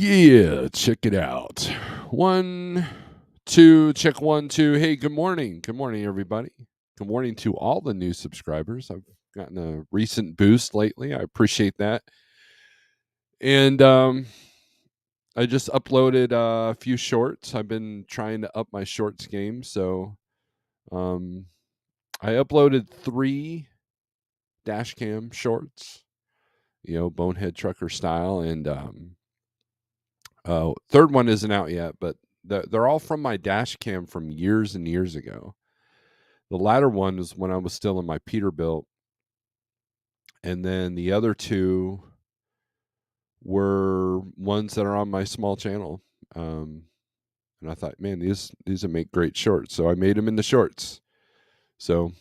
Yeah, check it out. 1, 2, check 1, 2. Hey, good morning. Good morning, everybody. Good morning to all the new subscribers. I've gotten a recent boost lately. I appreciate that. And I just uploaded a few shorts. I've been trying to up my shorts game. So um, I uploaded 3 dash cam shorts, bonehead trucker style. And third one isn't out yet, but they're all from my dash cam from years and years ago. The latter one was when I was still in my Peterbilt, and then the other 2 were ones that are on my small channel. And I thought, man, these would make great shorts, so I made them into shorts. So,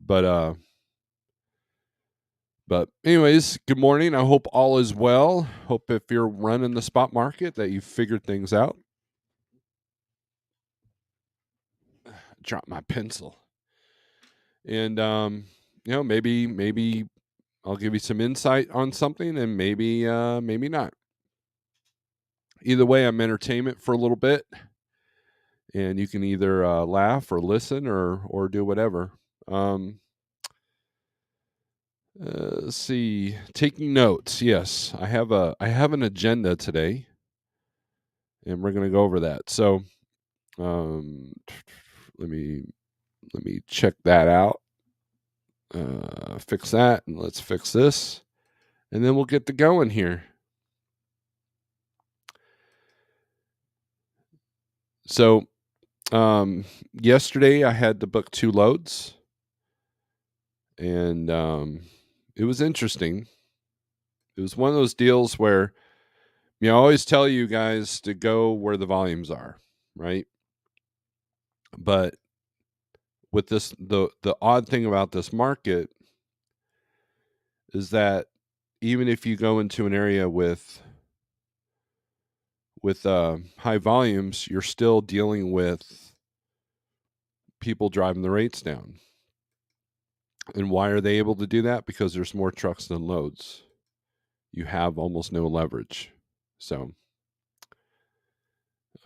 but anyways, good morning. I hope all is well. Hope if you're running the spot market that you've figured things out. Drop my pencil. And maybe I'll give you some insight on something, and maybe not. Either way, I'm entertainment for a little bit, and you can either laugh or listen or do whatever. Let's see, taking notes. Yes, I have an agenda today, and we're going to go over that. So, let me check that out. Fix that, and let's fix this, and then we'll get to going here. So, yesterday I had to book 2 loads, and it was interesting. It was one of those deals where I always tell you guys to go where the volumes are, right? But with this, the odd thing about this market is that even if you go into an area with high volumes, you're still dealing with people driving the rates down. And why are they able to do that? Because there's more trucks than loads. You have almost no leverage. So,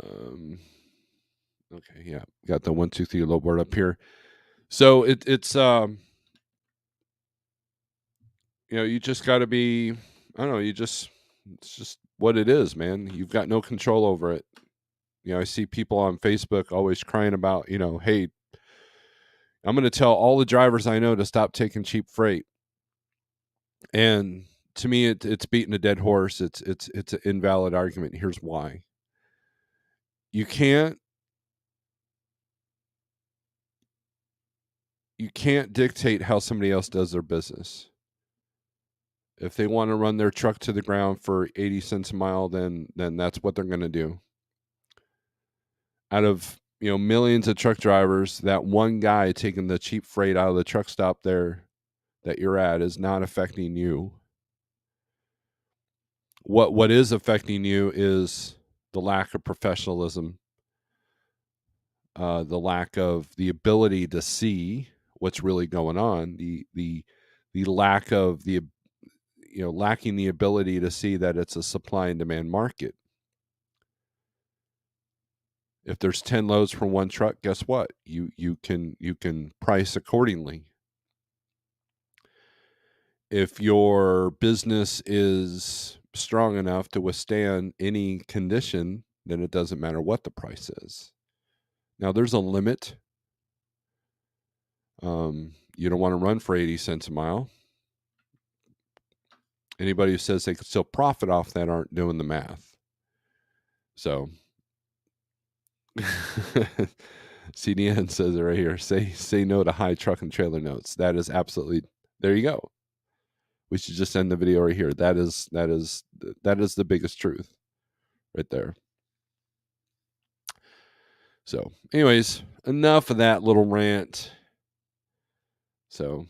okay, yeah, got the 1, 2, 3 low board up here. So it's you just got to be, I don't know, it's just what it is, man. You've got no control over it. I see people on Facebook always crying about, hey, I'm going to tell all the drivers I know to stop taking cheap freight. And to me, it's beating a dead horse. It's an invalid argument. Here's why. You can't dictate how somebody else does their business. If they want to run their truck to the ground for 80 cents a mile, then that's what they're going to do. Out of millions of truck drivers, that one guy taking the cheap freight out of the truck stop there that you're at is not affecting you. What is affecting you is the lack of professionalism, the lack of the ability to see what's really going on, the lack of the lacking the ability to see that it's a supply and demand market. If there's 10 loads for one truck, guess what? You can price accordingly. If your business is strong enough to withstand any condition, then it doesn't matter what the price is. Now, there's a limit. You don't want to run for 80 cents a mile. Anybody who says they could still profit off that aren't doing the math. So, CDN says it right here. Say no to high truck and trailer notes. That is absolutely, there you go. We should just end the video right here. That is the biggest truth right there. So, anyways, enough of that little rant. So,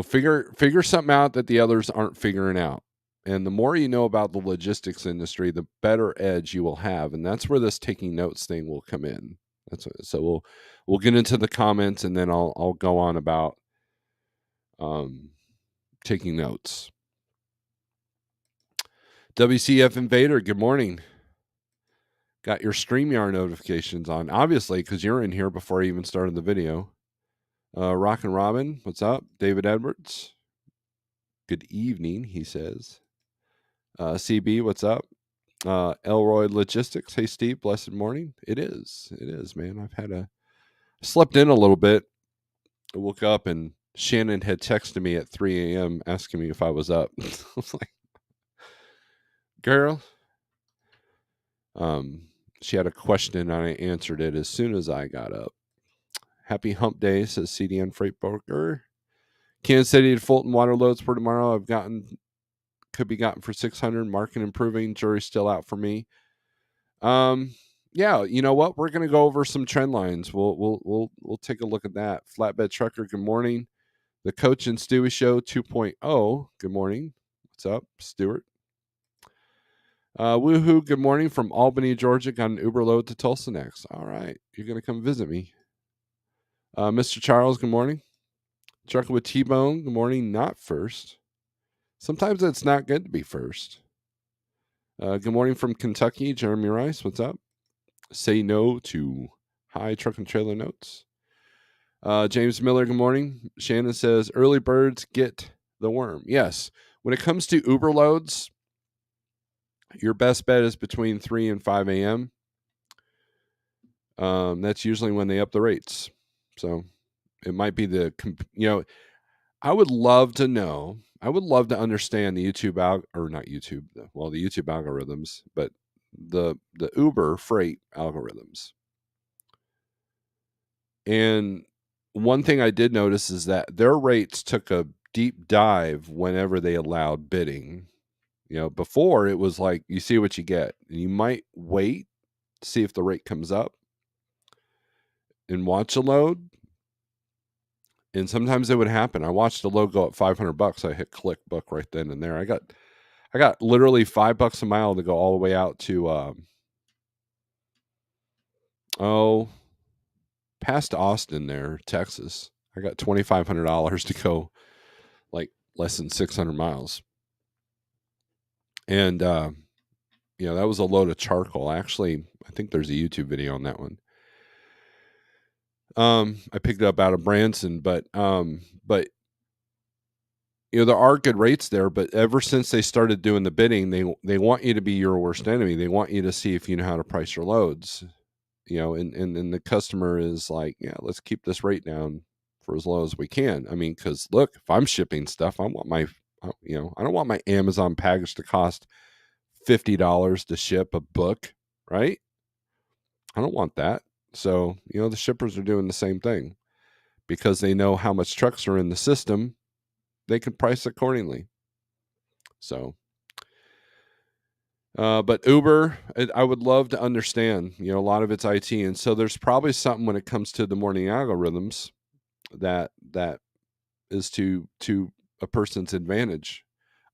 figure something out that the others aren't figuring out. And the more you know about the logistics industry, the better edge you will have. And that's where this taking notes thing will come in. So we'll get into the comments, and then I'll go on about taking notes. WCF Invader, good morning. Got your StreamYard notifications on, obviously, because you're in here before I even started the video. Rockin' Robin, what's up? David Edwards, good evening, he says. CB, what's up? Elroy Logistics, hey Steve, blessed morning. It is, man. Slept in a little bit. I woke up and Shannon had texted me at 3 a.m. asking me if I was up. I was like, girl. She had a question and I answered it as soon as I got up. Happy hump day, says CDN Freight Broker. Kansas City to Fulton water loads for tomorrow. Could be gotten for 600. Market improving. Jury's still out for me. Yeah, you know what? We're gonna go over some trend lines. We'll take a look at that. Flatbed Trucker, good morning. The Coach and Stewie Show 2.0. Good morning. What's up, Stuart? Woohoo, good morning from Albany, Georgia. Got an Uber load to Tulsa next. All right. You're going to come visit me. Mr. Charles, good morning. Trucker with T-Bone, good morning. Not first. Sometimes it's not good to be first. Good morning from Kentucky. Jeremy Rice, what's up? Say no to high truck and trailer notes. James Miller, good morning. Shannon says, early birds get the worm. Yes. When it comes to Uber loads, your best bet is between 3 and 5 a.m. That's usually when they up the rates. So it might be I would love to know. I would love to understand the YouTube the YouTube algorithms, but the Uber freight algorithms. And one thing I did notice is that their rates took a deep dive whenever they allowed bidding. Before it was like you see what you get, and you might wait to see if the rate comes up and watch a load. And sometimes it would happen. I watched the load go up $500. I hit click book right then and there. I got literally $5 a mile to go all the way out to past Austin there, Texas. I got $2,500 to go like less than 600 miles. And that was a load of charcoal. Actually, I think there's a YouTube video on that one. I picked it up out of Branson, but there are good rates there, but ever since they started doing the bidding, they want you to be your worst enemy. They want you to see if you know how to price your loads, and the customer is like, yeah, let's keep this rate down for as low as we can. I mean, because look, if I'm shipping stuff, I don't want my Amazon package to cost $50 to ship a book, right? I don't want that. So, the shippers are doing the same thing because they know how much trucks are in the system. They can price accordingly. So, but Uber, I would love to understand, a lot of it's IT. And so there's probably something when it comes to the morning algorithms that is to a person's advantage.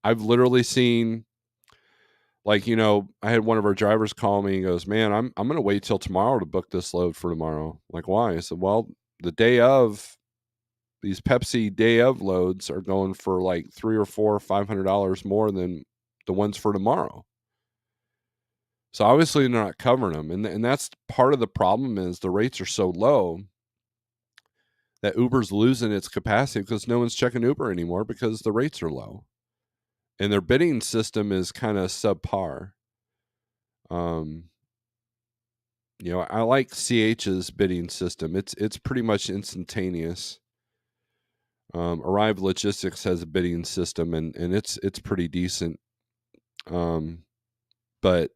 I've literally seen, I had one of our drivers call me and goes, man, I'm going to wait till tomorrow to book this load for tomorrow. Like, why? I said, well, the day of, these Pepsi day of loads are going for like $300 or $400 or $500 more than the ones for tomorrow. So obviously they're not covering them. And that's part of the problem is the rates are so low that Uber's losing its capacity because no one's checking Uber anymore because the rates are low. And their bidding system is kind of subpar. I like CH's bidding system. It's pretty much instantaneous. Arrive Logistics has a bidding system and it's pretty decent. But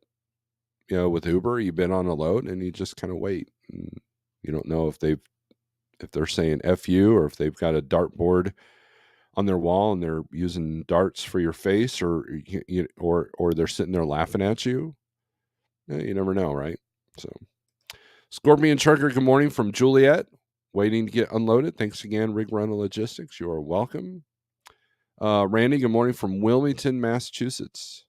with Uber, you bid on a load and you just kind of wait. And you don't know if they're saying F you or if they've got a dartboard on their wall and they're using darts for your face or they're sitting there laughing at you. You never know, right? So Scorpion Trucker, good morning from Juliet. Waiting to get unloaded. Thanks again, Rig Rental Logistics. You are welcome. Randy, good morning from Wilmington, Massachusetts.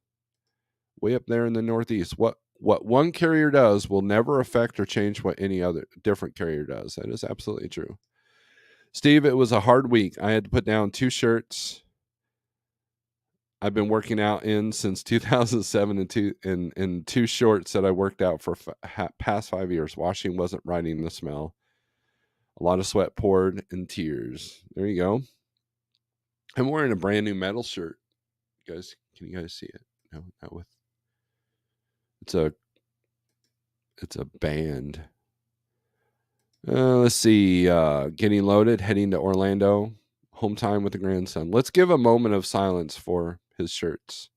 Way up there in the Northeast. What one carrier does will never affect or change what any other different carrier does. That is absolutely true. Steve, it was a hard week. I had to put down 2 shirts. I've been working out in since 2007 in two shorts that I worked out for past 5 years. Washing wasn't riding the smell. A lot of sweat poured and tears. There you go. I'm wearing a brand new metal shirt. Can you guys see it? No, not with. It's a band. Let's see. Getting loaded, heading to Orlando. Home time with the grandson. Let's give a moment of silence for his shirts.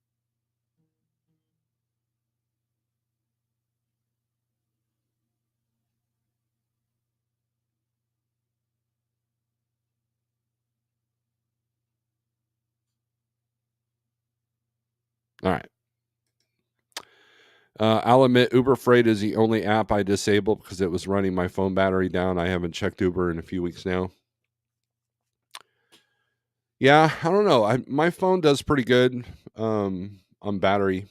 All right. I'll admit Uber Freight is the only app I disabled because it was running my phone battery down. I haven't checked Uber in a few weeks now. Yeah, I don't know. My phone does pretty good on battery.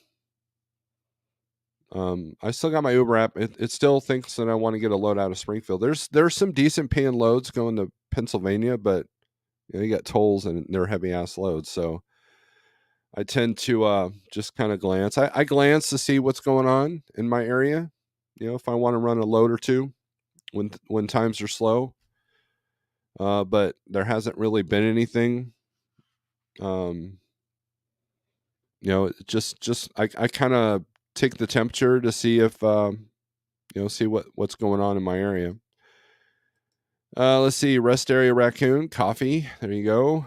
I still got my Uber app. It still thinks that I want to get a load out of Springfield. There's some decent paying loads going to Pennsylvania, but you got tolls and they're heavy ass loads. So I tend to just kind of glance. I glance to see what's going on in my area. If I want to run a load or two when times are slow. But there hasn't really been anything. Just I kind of take the temperature to see if see what's going on in my area. Let's see, rest area raccoon coffee. There you go.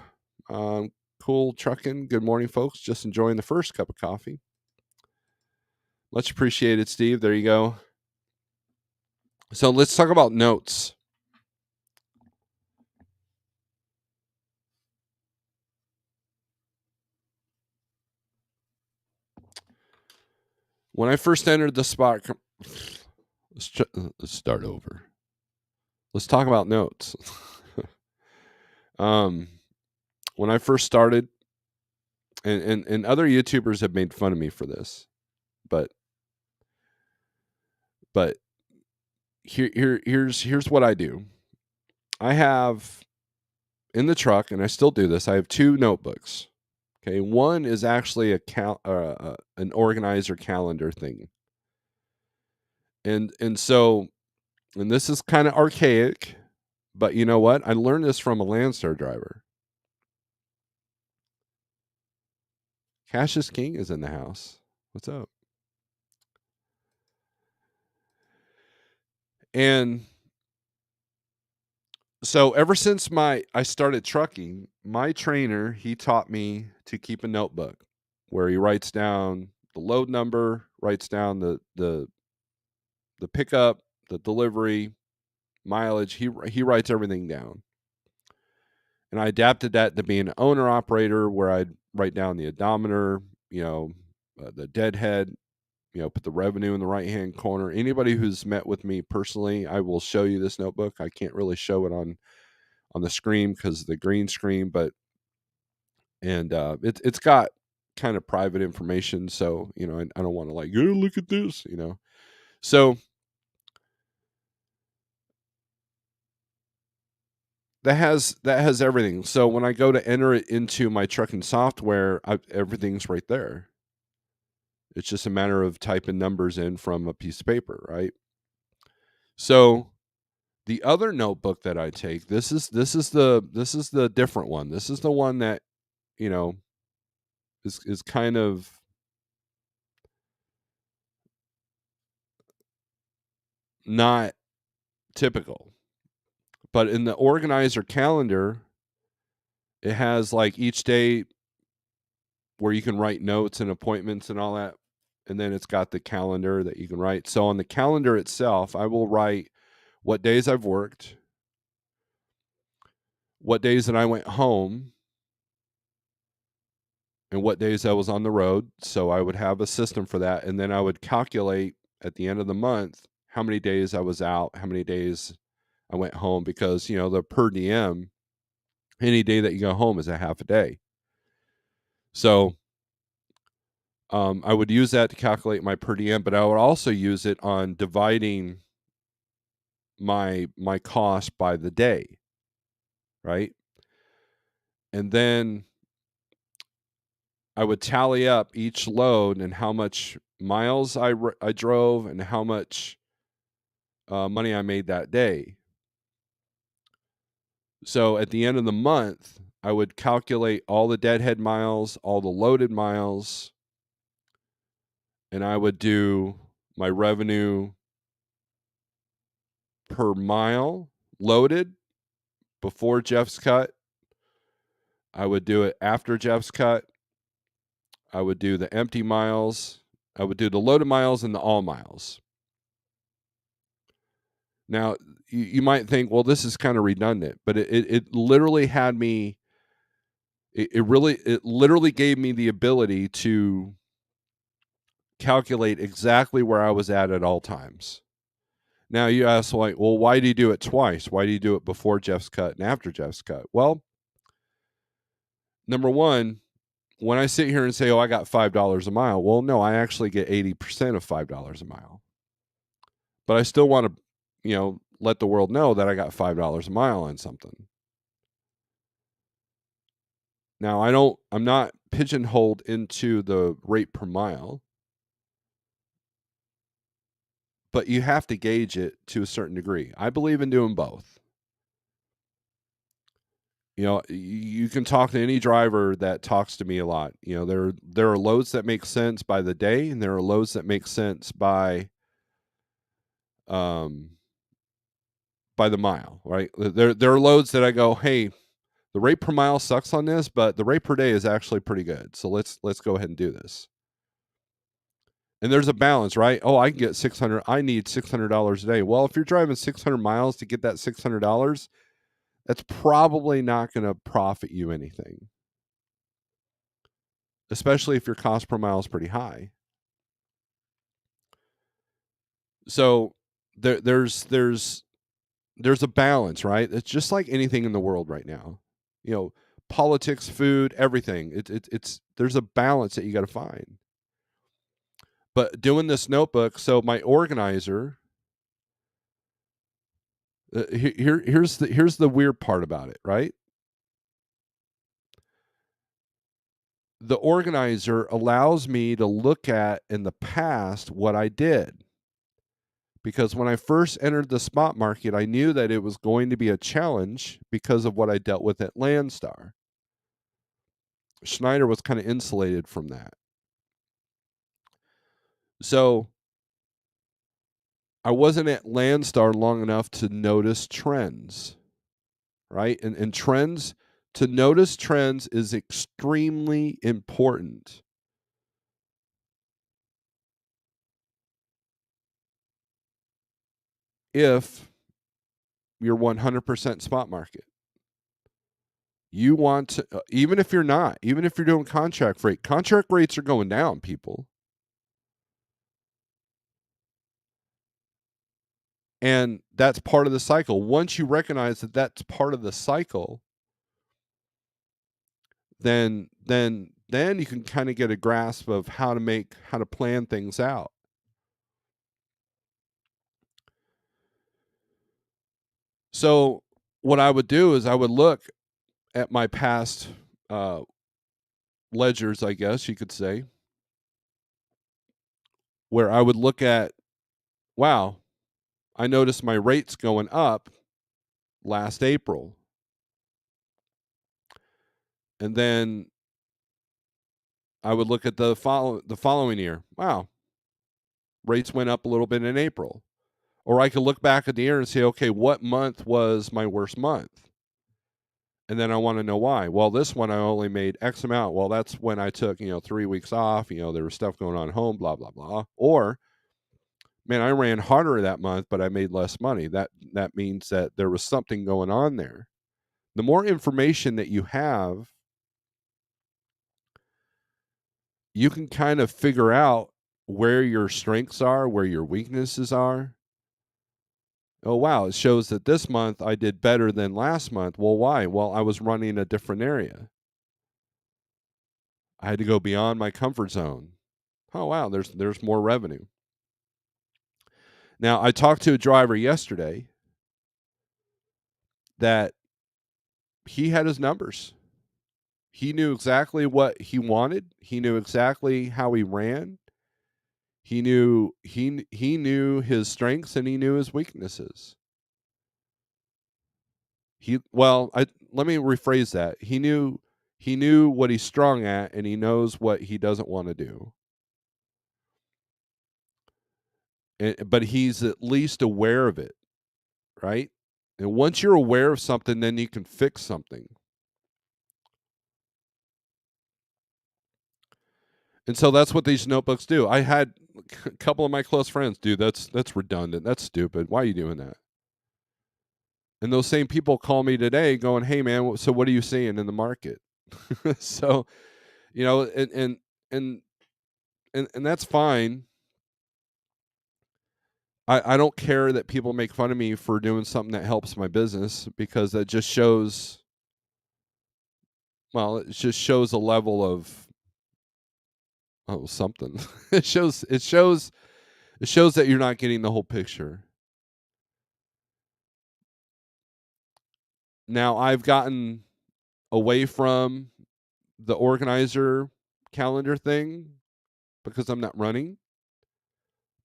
Cool trucking. Good morning, folks. Just enjoying the first cup of coffee. Much appreciated, Steve. There you go. So let's talk about notes. When I first entered the spot, let's start over. Let's talk about notes. When I first started, and other YouTubers have made fun of me for this, but here's what I do. I have in the truck, and I still do this. I have two notebooks. Okay, one is actually an organizer calendar thing, and this is kind of archaic, but you know what? I learned this from a Landstar driver. Cassius King is in the house. What's up? And so ever since I started trucking, my trainer, he taught me to keep a notebook where he writes down the load number, writes down the pickup, the delivery, mileage. He writes everything down. And I adapted that to being an owner operator where I'd write down the odometer, the deadhead, put the revenue in the right hand corner. Anybody who's met with me personally, I will show you this notebook. I can't really show it on the screen because of the green screen, but it's got kind of private information, so I don't want to like, oh, look at this, so that has everything. So when I go to enter it into my trucking software, everything's right there. It's just a matter of typing numbers in from a piece of paper, right? So the other notebook that I take, this is the different one. This is the one that is kind of not typical. But in the organizer calendar, it has like each day where you can write notes and appointments and all that. And then it's got the calendar that you can write. So on the calendar itself, I will write what days I've worked, what days that I went home, and what days I was on the road. So I would have a system for that. And then I would calculate at the end of the month how many days I was out, how many days I went home, because, the per diem, any day that you go home is a half a day. So I would use that to calculate my per diem, but I would also use it on dividing my cost by the day, right? And then I would tally up each load and how much miles I drove and how much money I made that day. So at the end of the month, I would calculate all the deadhead miles, all the loaded miles, and I would do my revenue per mile loaded before Jeff's cut. I would do it after Jeff's cut. I would do the empty miles. I would do the loaded miles and the all miles. Now, you might think, well, this is kind of redundant, but it literally had me. It literally gave me the ability to calculate exactly where I was at all times. Now you ask, like, well, why do you do it twice? Why do you do it before Jeff's cut and after Jeff's cut? Well, number one, when I sit here and say, oh, I got $5 a mile, well, no, I actually get 80% of $5 a mile. But I still want to, let the world know that I got $5 a mile on something. Now, I'm not pigeonholed into the rate per mile, but you have to gauge it to a certain degree. I believe in doing both. You can talk to any driver that talks to me a lot. There are loads that make sense by the day, and there are loads that make sense by the mile, right? There are loads that I go, hey, the rate per mile sucks on this, but the rate per day is actually pretty good. So let's go ahead and do this. And there's a balance, right? Oh, I can get 600. I need $600 a day. Well, if you're driving 600 miles to get that $600, that's probably not going to profit you anything, especially if your cost per mile is pretty high. So there's a balance, right? It's just like anything in the world right now. Politics, food, everything. It's there's a balance that you got to find. But doing this notebook, so my organizer, here's the weird part about it, right? The organizer allows me to look at in the past what I did. Because when I first entered the spot market, I knew that it was going to be a challenge because of what I dealt with at Landstar. Schneider was kind of insulated from that. So I wasn't at Landstar long enough to notice trends, right? And to notice trends is extremely important. If you're 100% spot market. You want to, even if you're not, even if you're doing contract rates are going down, people. And that's part of the cycle. Once you recognize that that's part of the cycle, then you can kind of get a grasp of how to plan things out. So what I would do is I would look at my past ledgers, I guess you could say, where I would look at, wow, I noticed my rates going up last April. And then I would look at the following year. Wow, rates went up a little bit in April. Or I could look back at the year and say, okay, what month was my worst month? And then I want to know why. Well, this one I only made X amount. Well, that's when I took, 3 weeks off. There was stuff going on at home, blah, blah, blah. Or, man, I ran harder that month, but I made less money. That means that there was something going on there. The more information that you have, you can kind of figure out where your strengths are, where your weaknesses are. Oh, wow, it shows that this month I did better than last month. Well, why? Well, I was running a different area. I had to go beyond my comfort zone. Oh, wow, there's more revenue. Now, I talked to a driver yesterday that he had his numbers. He knew exactly what he wanted. He knew exactly how he ran. He knew his strengths and he knew his weaknesses. Let me rephrase that. He knew what he's strong at and he knows what he doesn't want to do. But he's at least aware of it, right? And once you're aware of something, then you can fix something. And so that's what these notebooks do. I had a couple of my close friends, dude, that's redundant. That's stupid. Why are you doing that? And those same people call me today going, "Hey man, so what are you seeing in the market?" So, and and and that's fine. I don't care that people make fun of me for doing something that helps my business because that just shows it just shows a level of something. It shows that you're not getting the whole picture. Now, I've gotten away from the organizer calendar thing because I'm not running.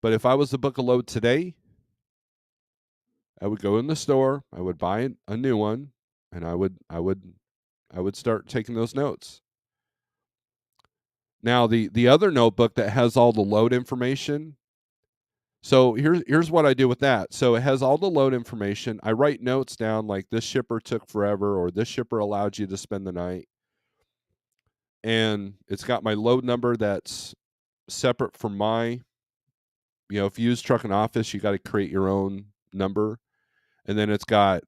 But if I was to book a load today, I would go in the store, I would buy a new one, and I would start taking those notes. Now, the other notebook that has all the load information. So here's what I do with that. So it has all the load information. I write notes down like this shipper took forever or this shipper allowed you to spend the night. And it's got my load number that's separate from if you use Truck and Office, you got to create your own number. And then it's got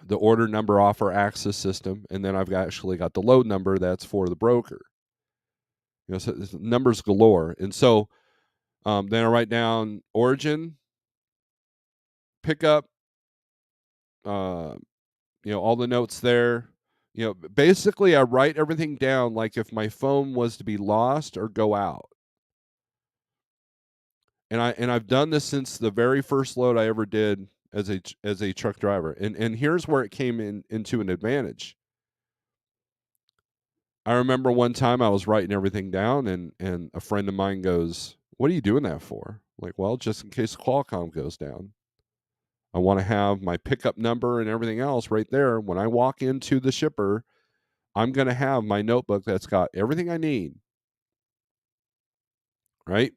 the order number off our Access system. And then I've actually got the load number that's for the broker. So it's numbers galore. And so then I write down origin, pickup, all the notes there. Basically I write everything down like if my phone was to be lost or go out. And I've done this since the very first load I ever did as a truck driver. And here's where it came into an advantage. I remember one time I was writing everything down and a friend of mine goes, "What are you doing that for?" I'm like, "Well, just in case Qualcomm goes down. I want to have my pickup number and everything else right there. When I walk into the shipper, I'm going to have my notebook that's got everything I need." Right?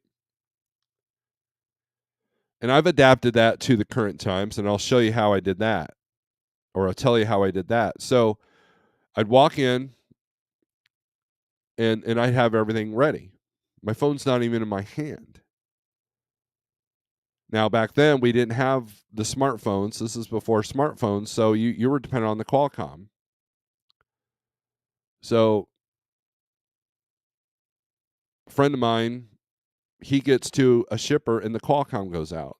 And I've adapted that to the current times, and I'll show you how I did that, or I'll tell you how I did that. So I'd walk in, and I'd have everything ready. My phone's not even in my hand. Now, back then, we didn't have the smartphones. This is before smartphones, so you were dependent on the Qualcomm. So a friend of mine, he gets to a shipper, and the Qualcomm goes out.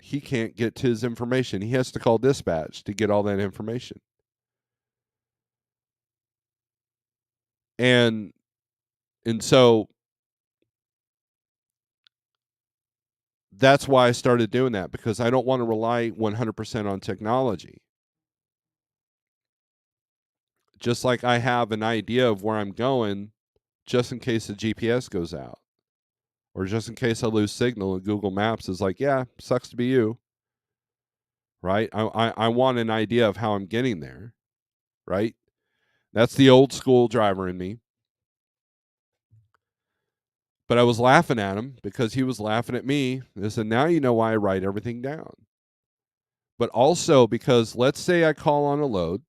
He can't get to his information. He has to call dispatch to get all that information. And so that's why I started doing that, because I don't want to rely 100% on technology. Just like I have an idea of where I'm going just in case the GPS goes out, or just in case I lose signal and Google Maps is like, "Yeah, sucks to be you." Right? I want an idea of how I'm getting there, right? That's the old school driver in me. But I was laughing at him because he was laughing at me. I said, "Now you know why I write everything down." But also because let's say I call on a load,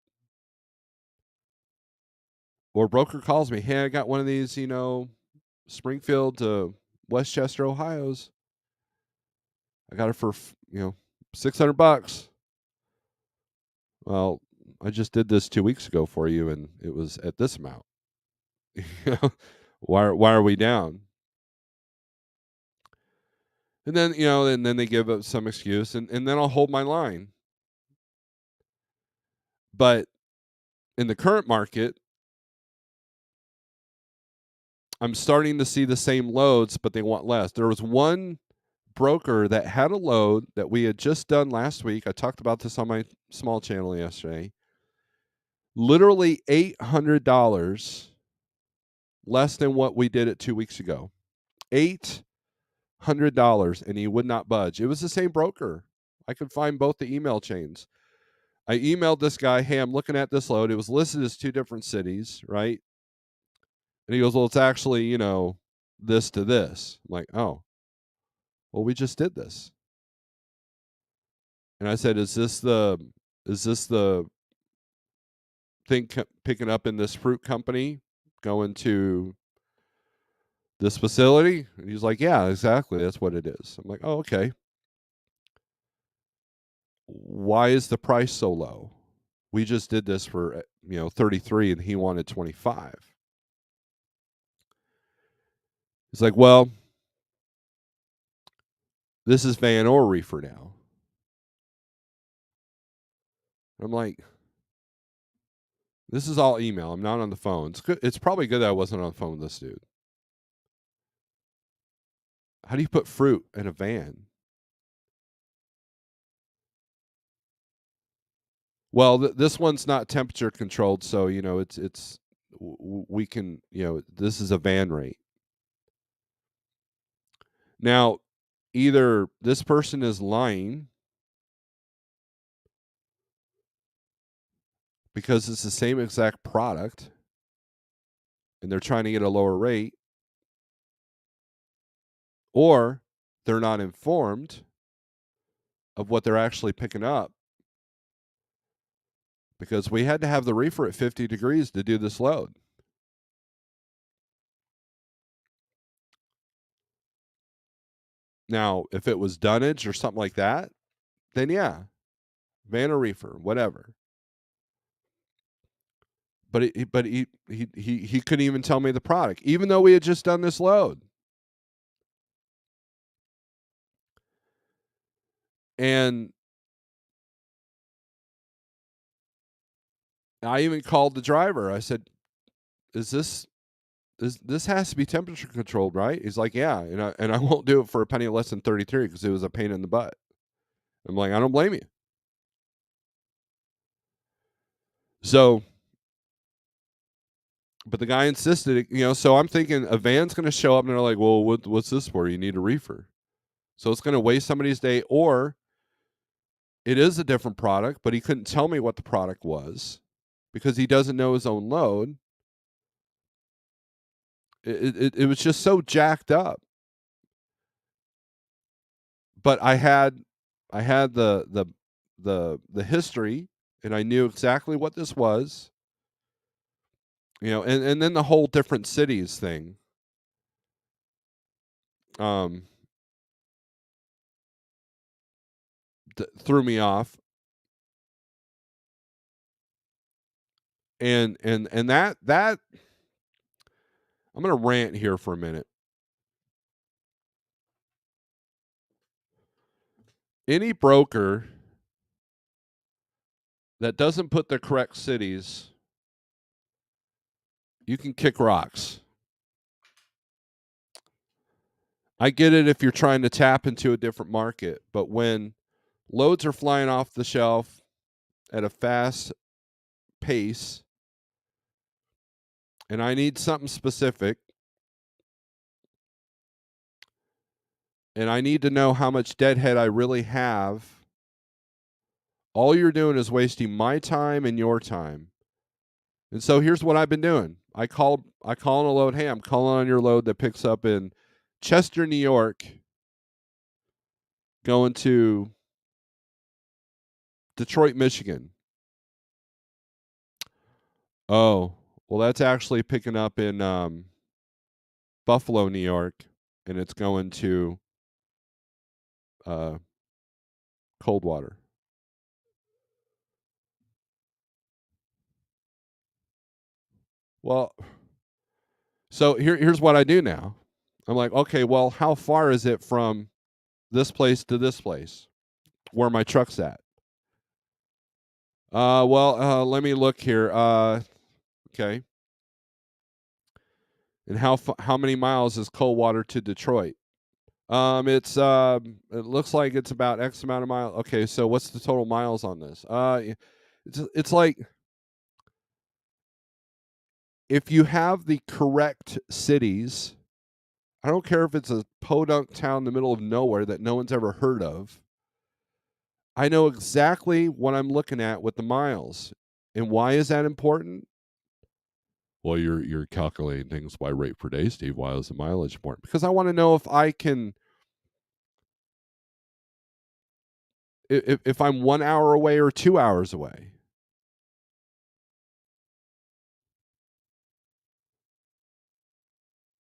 or broker calls me, "Hey, I got one of these, Springfield to Westchester, Ohio's. I got it for, $600. Well, I just did this 2 weeks ago for you, and it was at this amount. Why are we down?" And then, and then they give up some excuse, and then I'll hold my line. But in the current market, I'm starting to see the same loads, but they want less. There was one broker that had a load that we had just done last week. I talked about this on my small channel yesterday. Literally $800 less than what we did it 2 weeks ago. $800, and he would not budge. It was the same broker. I could find both the email chains. I emailed this guy, hey, I'm looking at this load. It was listed as 2 different cities, right? And he goes, well, it's actually, this to this. I'm like, oh, well, we just did this. And I said, is this the thing picking up in this fruit company going to this facility? And he's like, yeah, exactly. That's what it is. I'm like, oh, okay. Why is the price so low? We just did this for, 33 and he wanted 25. He's like, well, this is van or reefer now. I'm like, this is all email. I'm not on the phone. It's good. It's probably good that I wasn't on the phone with this dude. How do you put fruit in a van? Well, this one's not temperature controlled, so it's we can this is a van rate. Now, either this person is lying because it's the same exact product and they're trying to get a lower rate, or they're not informed of what they're actually picking up, because we had to have the reefer at 50 degrees to do this load. Now, if it was dunnage or something like that, then yeah, van or reefer, whatever. But he couldn't even tell me the product, even though we had just done this load. And I even called the driver. I said, this has to be temperature controlled, right?" He's like, "Yeah," and I won't do it for a penny less than 33 because it was a pain in the butt. I'm like, I don't blame you. So, but the guy insisted, so I'm thinking a van's going to show up and they're like, well, what's this for? You need a reefer. So it's going to waste somebody's day, or it is a different product, but he couldn't tell me what the product was because he doesn't know his own load. It was just so jacked up. But I had the history, and I knew exactly what this was. And then the whole different cities thing. Threw me off. And that I'm going to rant here for a minute. Any broker that doesn't put the correct cities, you can kick rocks. I get it if you're trying to tap into a different market, but when loads are flying off the shelf at a fast pace and I need something specific, and I need to know how much deadhead I really have, all you're doing is wasting my time and your time. And so here's what I've been doing. I call on a load. Hey, I'm calling on your load that picks up in Chester, New York, going to Detroit, Michigan. Oh, well, that's actually picking up in Buffalo, New York, and it's going to Coldwater. Well, so here's what I do now. I'm like, okay, well, how far is it from this place to this place where my truck's at? Let me look here. Okay. And how many miles is Coldwater to Detroit? It looks like it's about X amount of miles. Okay, so what's the total miles on this? It's like if you have the correct cities, I don't care if it's a podunk town in the middle of nowhere that no one's ever heard of. I know exactly what I'm looking at with the miles. And why is that important? Well, you're calculating things by rate per day, Steve. Why is the mileage important? Because I want to know if I can, if I'm 1 hour away or 2 hours away.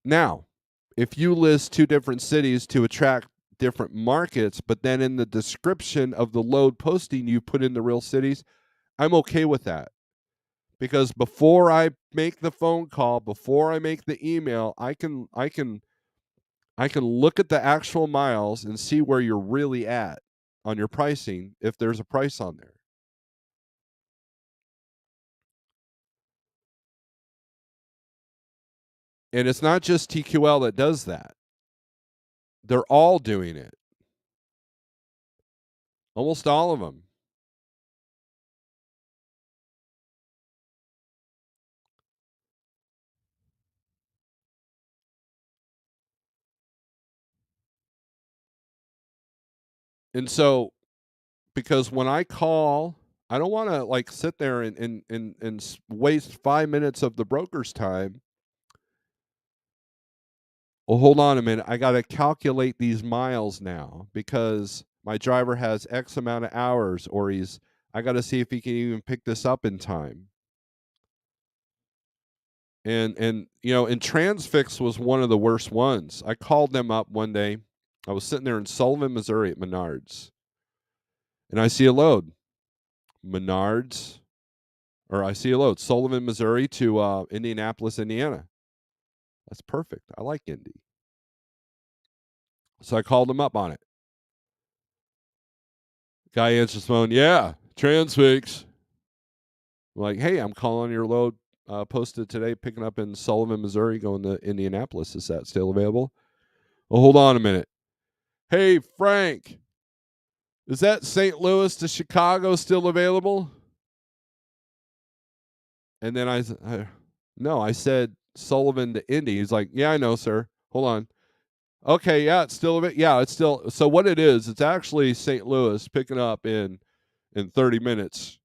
Now, if you list two different cities to attract different markets, but then in the description of the load posting you put in the real cities, I'm okay with that. Because before I make the phone call, before I make the email, I can look at the actual miles and see where you're really at on your pricing if there's a price on there. And it's not just TQL that does that. They're all doing it. Almost all of them. And so because when I call, I don't want to like sit there and waste 5 minutes of the broker's time. Well, hold on a minute. I got to calculate these miles now because my driver has X amount of hours, or I got to see if he can even pick this up in time. And Transfix was one of the worst ones. I called them up one day. I was sitting there in Sullivan, Missouri at Menards, and I see a load. Menards, or I see a load. Sullivan, Missouri to Indianapolis, Indiana. That's perfect. I like Indy. So I called him up on it. Guy answers the phone. Yeah, Transfix. I'm like, hey, I'm calling your load posted today, picking up in Sullivan, Missouri, going to Indianapolis. Is that still available? Oh, hold on a minute. Hey, Frank, is that St. Louis to Chicago still available? And then I said Sullivan to Indy. He's like, yeah, I know, sir. Hold on. Okay, yeah, it's still yeah, it's still. So what it is, it's actually St. Louis picking up in 30 minutes,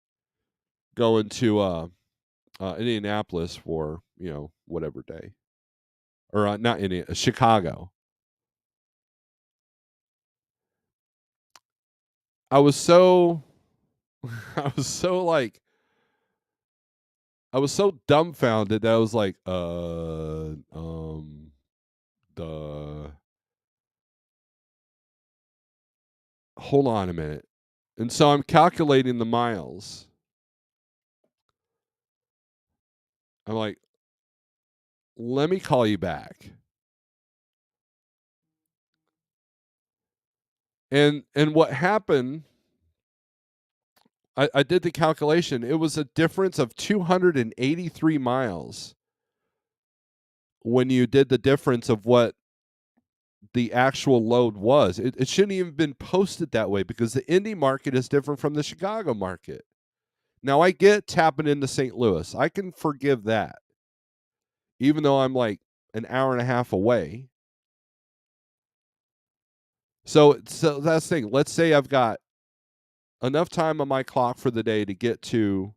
going to Indianapolis for whatever day, or not Indiana, Chicago. I was so, I was so like, I was so dumbfounded that I was like, the hold on a minute. And so I'm calculating the miles. I'm like, let me call you back. And what happened, I did the calculation. It was a difference of 283 miles when you did the difference of what the actual load was. It shouldn't even been posted that way because the Indy market is different from the Chicago market. Now I get tapping into St. Louis. I can forgive that. Even though I'm like an hour and a half away. So that's the thing. Let's say I've got enough time on my clock for the day to get to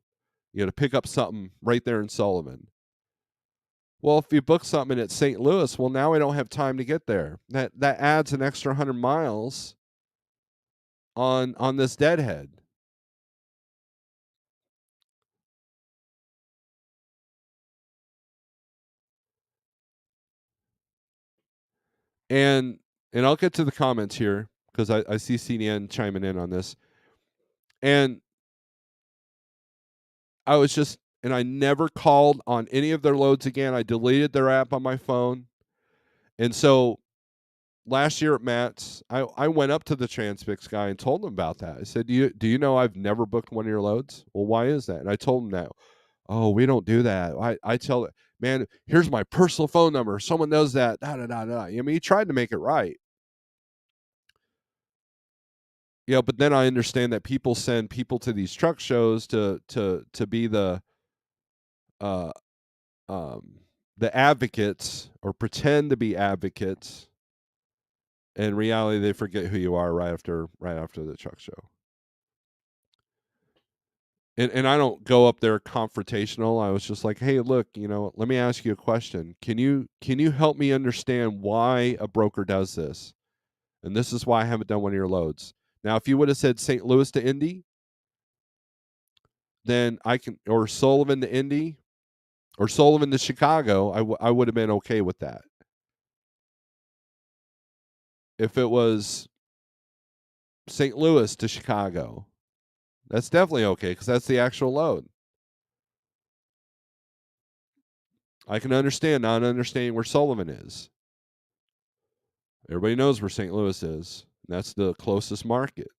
pick up something right there in Sullivan. Well, if you book something at St. Louis, well, now I don't have time to get there. That adds an extra 100 miles on this deadhead. And I'll get to the comments here because I see CDN chiming in on this. And I never called on any of their loads again. I deleted their app on my phone. And so last year at Matt's, I went up to the Transfix guy and told him about that. I said, do you know I've never booked one of your loads? Well, why is that? And I told him that. Oh, we don't do that. I tell it, man, here's my personal phone number. Someone does that. Da, da, da, da. I mean, he tried to make it right. Yeah, but then I understand that people send people to these truck shows to be the uh the advocates or pretend to be advocates. In reality, they forget who you are right after the truck show. And I don't go up there confrontational. I was just like, hey, look, let me ask you a question. Can you help me understand why a broker does this? And this is why I haven't done one of your loads. Now, if you would have said St. Louis to Indy, then I can, or Sullivan to Indy, or Sullivan to Chicago, I would have been okay with that. If it was St. Louis to Chicago, that's definitely okay because that's the actual load. I can understand not understanding where Sullivan is. Everybody knows where St. Louis is. That's the closest market.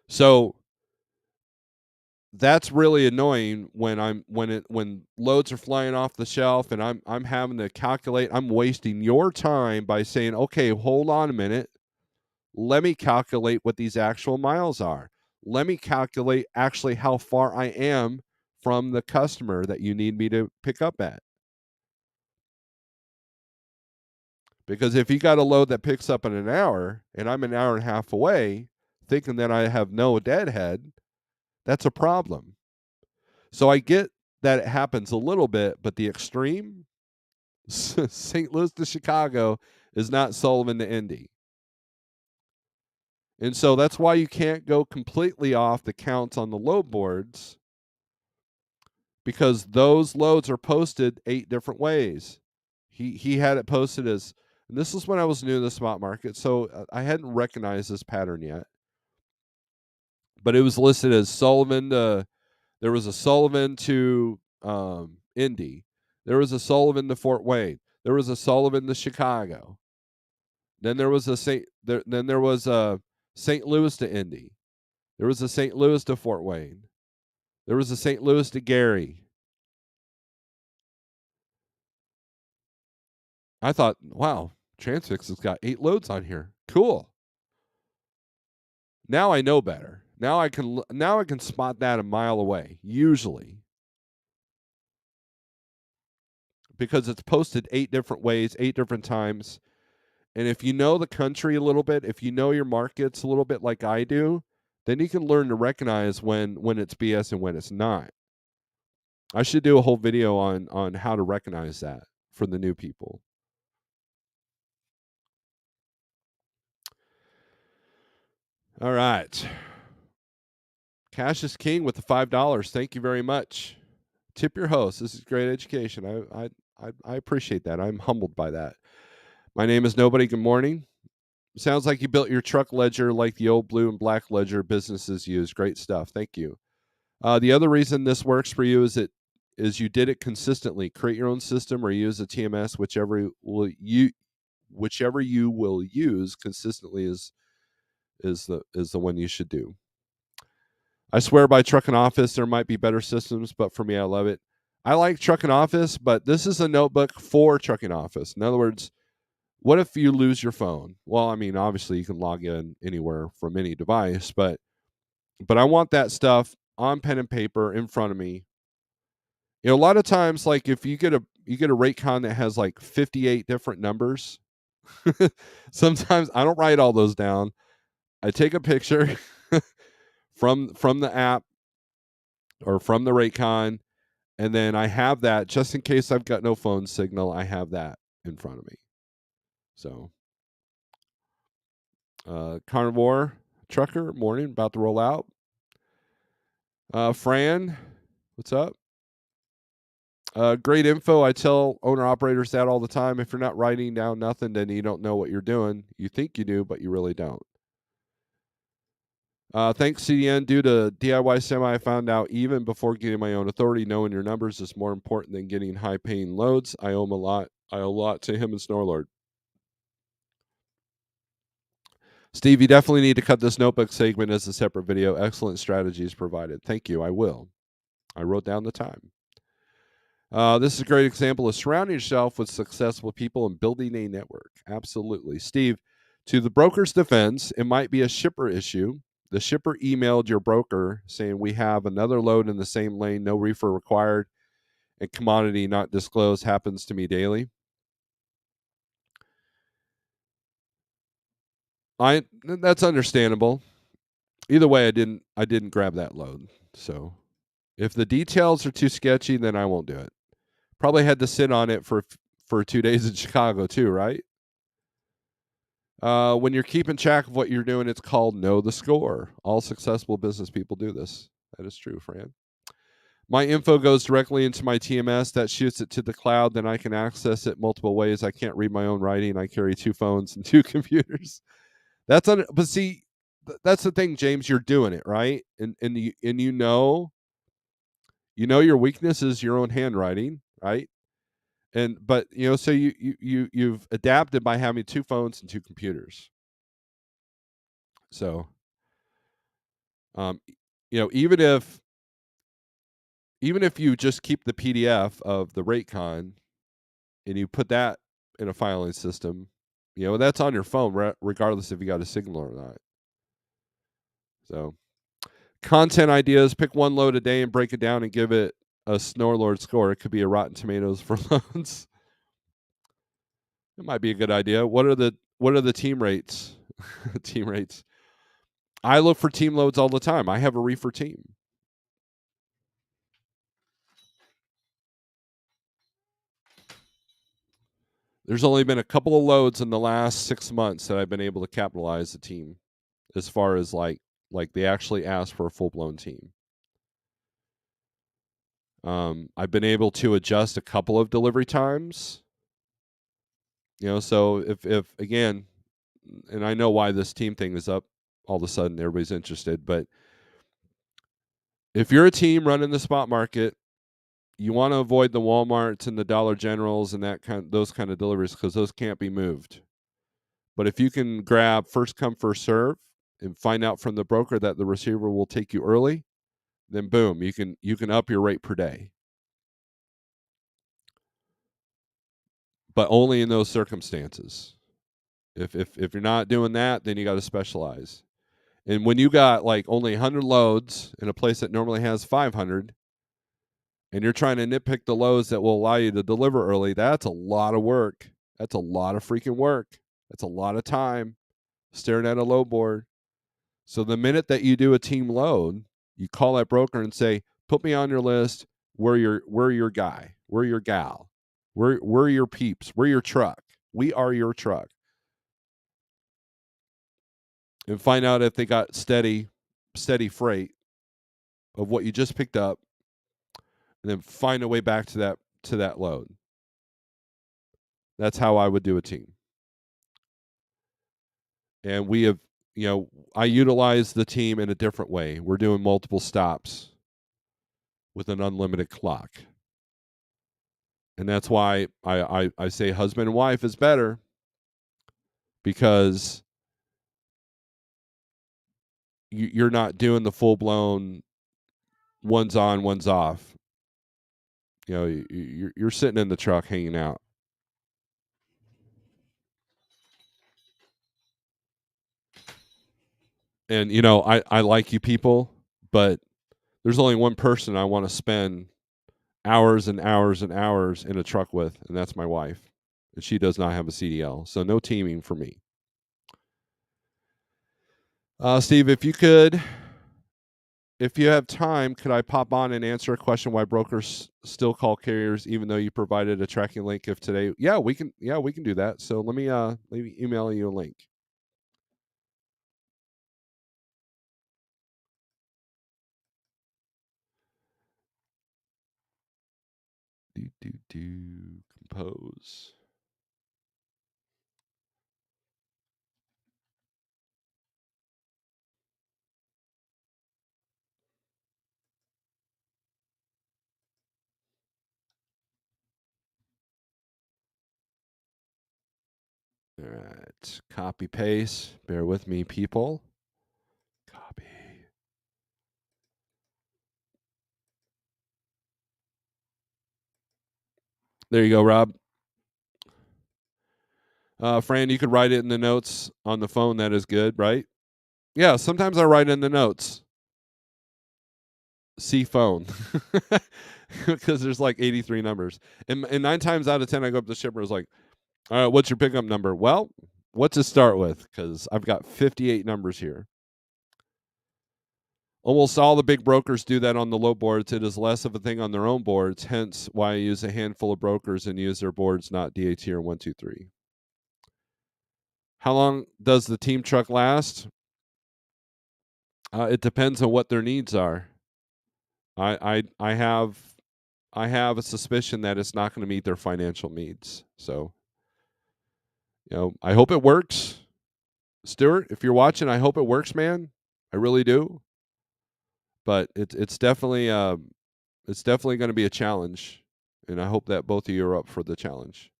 So that's really annoying when loads are flying off the shelf and I'm having to calculate. I'm wasting your time by saying, okay, hold on a minute. Let me calculate what these actual miles are. Let me calculate actually how far I am from the customer that you need me to pick up at. Because if you got a load that picks up in an hour and I'm an hour and a half away, thinking that I have no deadhead, that's a problem. So I get that it happens a little bit, but the extreme, St. Louis to Chicago, is not Sullivan to Indy. And so that's why you can't go completely off the counts on the load boards, because those loads are posted 8 different ways. He had it posted as, and this is when I was new to the spot market, so I hadn't recognized this pattern yet. But it was listed as Sullivan to, there was a Sullivan to Indy. There was a Sullivan to Fort Wayne. There was a Sullivan to Chicago. Then there was a St. St. Louis to Indy. There was a St. Louis to Fort Wayne. There was a St. Louis to Gary. I thought, wow, Transfix has got 8 loads on here. Cool. Now I know better. Now I can spot that a mile away, usually. Because it's posted 8 different ways, 8 different times. And if you know the country a little bit, if you know your markets a little bit like I do, then you can learn to recognize when it's BS and when it's not. I should do a whole video on how to recognize that for the new people. All right. Cash is king with the $5. Thank you very much. Tip your host. This is great education. I appreciate that. I'm humbled by that. My name is Nobody. Good morning. Sounds like you built your truck ledger like the old blue and black ledger businesses use. Great stuff. Thank you. The other reason this works for you is you did it consistently. Create your own system or use a TMS, whichever you will use consistently is the one you should do. I swear by Trucking Office, there might be better systems, but for me, I love it. I like Trucking Office, but this is a notebook for Trucking Office. In other words, what if you lose your phone? Well, I mean, obviously you can log in anywhere from any device, but I want that stuff on pen and paper in front of me. A lot of times, like if you get a rate con that has like 58 different numbers, sometimes I don't write all those down. I take a picture from the app or from the rate con, and then I have that just in case I've got no phone signal. I have that in front of me. So, Carnivore Trucker, morning, about to roll out. Fran, what's up? Great info. I tell owner operators that all the time. If you're not writing down nothing, then you don't know what you're doing. You think you do, but you really don't. Thanks, CDN. Due to DIY Semi, I found out even before getting my own authority, knowing your numbers is more important than getting high-paying loads. I owe a lot to him and Snorelord. Steve, you definitely need to cut this notebook segment as a separate video. Excellent strategies provided. Thank you. I will. I wrote down the time. This is a great example of surrounding yourself with successful people and building a network. Absolutely. Steve, to the broker's defense, it might be a shipper issue. The shipper emailed your broker saying, we have another load in the same lane, no reefer required. and commodity not disclosed happens to me daily. That's understandable. Either way, I didn't grab that load. So if the details are too sketchy, then I won't do it. Probably had to sit on it for 2 days in Chicago too, right? When you're keeping track of what you're doing, it's called know the score. All successful business people do this. That is true, Fran. My info goes directly into my TMS. That shoots it to the cloud. Then I can access it multiple ways. I can't read my own writing. I carry 2 phones and 2 computers. But see, that's the thing, James. You're doing it right, and you know your weakness is your own handwriting, right? But so you've adapted by having 2 phones and 2 computers. So, um, even if you just keep the PDF of the rate con and you put that in a filing system, that's on your phone, regardless if you got a signal or not. So, content ideas: pick one load a day and break it down and give it a Snorelord score. It could be a Rotten Tomatoes for loans. It might be a good idea. What are the team rates? Team rates. I look for team loads all the time. I have a reefer team. There's only been a couple of loads in the last 6 months that I've been able to capitalize the team, as far as like they actually asked for a full blown team. I've been able to adjust a couple of delivery times. So if again, and I know why this team thing is up all of a sudden, everybody's interested, but if you're a team running the spot market, you want to avoid the Walmarts and the Dollar Generals and those kind of deliveries, because those can't be moved. But if you can grab first come first serve and find out from the broker that the receiver will take you early, then boom, you can up your rate per day. But only in those circumstances. If you're not doing that, then you got to specialize. And when you got like only 100 loads in a place that normally has 500, and you're trying to nitpick the loads that will allow you to deliver early, that's a lot of work. That's a lot of freaking work. That's a lot of time staring at a load board. So the minute that you do a team load, you call that broker and say, "Put me on your list. We're your guy. We're your gal. We're your peeps. We're your truck. We are your truck." And find out if they got steady freight of what you just picked up, and then find a way back to that load. That's how I would do a team. And we have, I utilize the team in a different way. We're doing multiple stops with an unlimited clock. And that's why I say husband and wife is better, because you're not doing the full-blown one's on, one's off. You're sitting in the truck hanging out. And, I like you people, but there's only one person I want to spend hours and hours and hours in a truck with, and that's my wife. And she does not have a CDL, so no teaming for me. Steve, if you have time, could I pop on and answer a question why brokers still call carriers even though you provided a tracking link? If today, we can do that. So let me email you a link. Compose. All right, copy paste. Bear with me, people. Copy. There you go, Rob. Fran, you could write it in the notes on the phone. That is good, right? Yeah, sometimes I write in the notes. See phone. because there's like 83 numbers. And 9 times out of 10, I go up to the shipper. It's like, all right, what's your pickup number? Well, what to start with? Because I've got 58 numbers here. Almost all the big brokers do that on the low boards. It is less of a thing on their own boards, hence why I use a handful of brokers and use their boards, not DAT or 123. How long does the team truck last? It depends on what their needs are. I have a suspicion that it's not going to meet their financial needs. So, I hope it works. Stuart, if you're watching, I hope it works, man. I really do. But it's definitely going to be a challenge, and I hope that both of you are up for the challenge.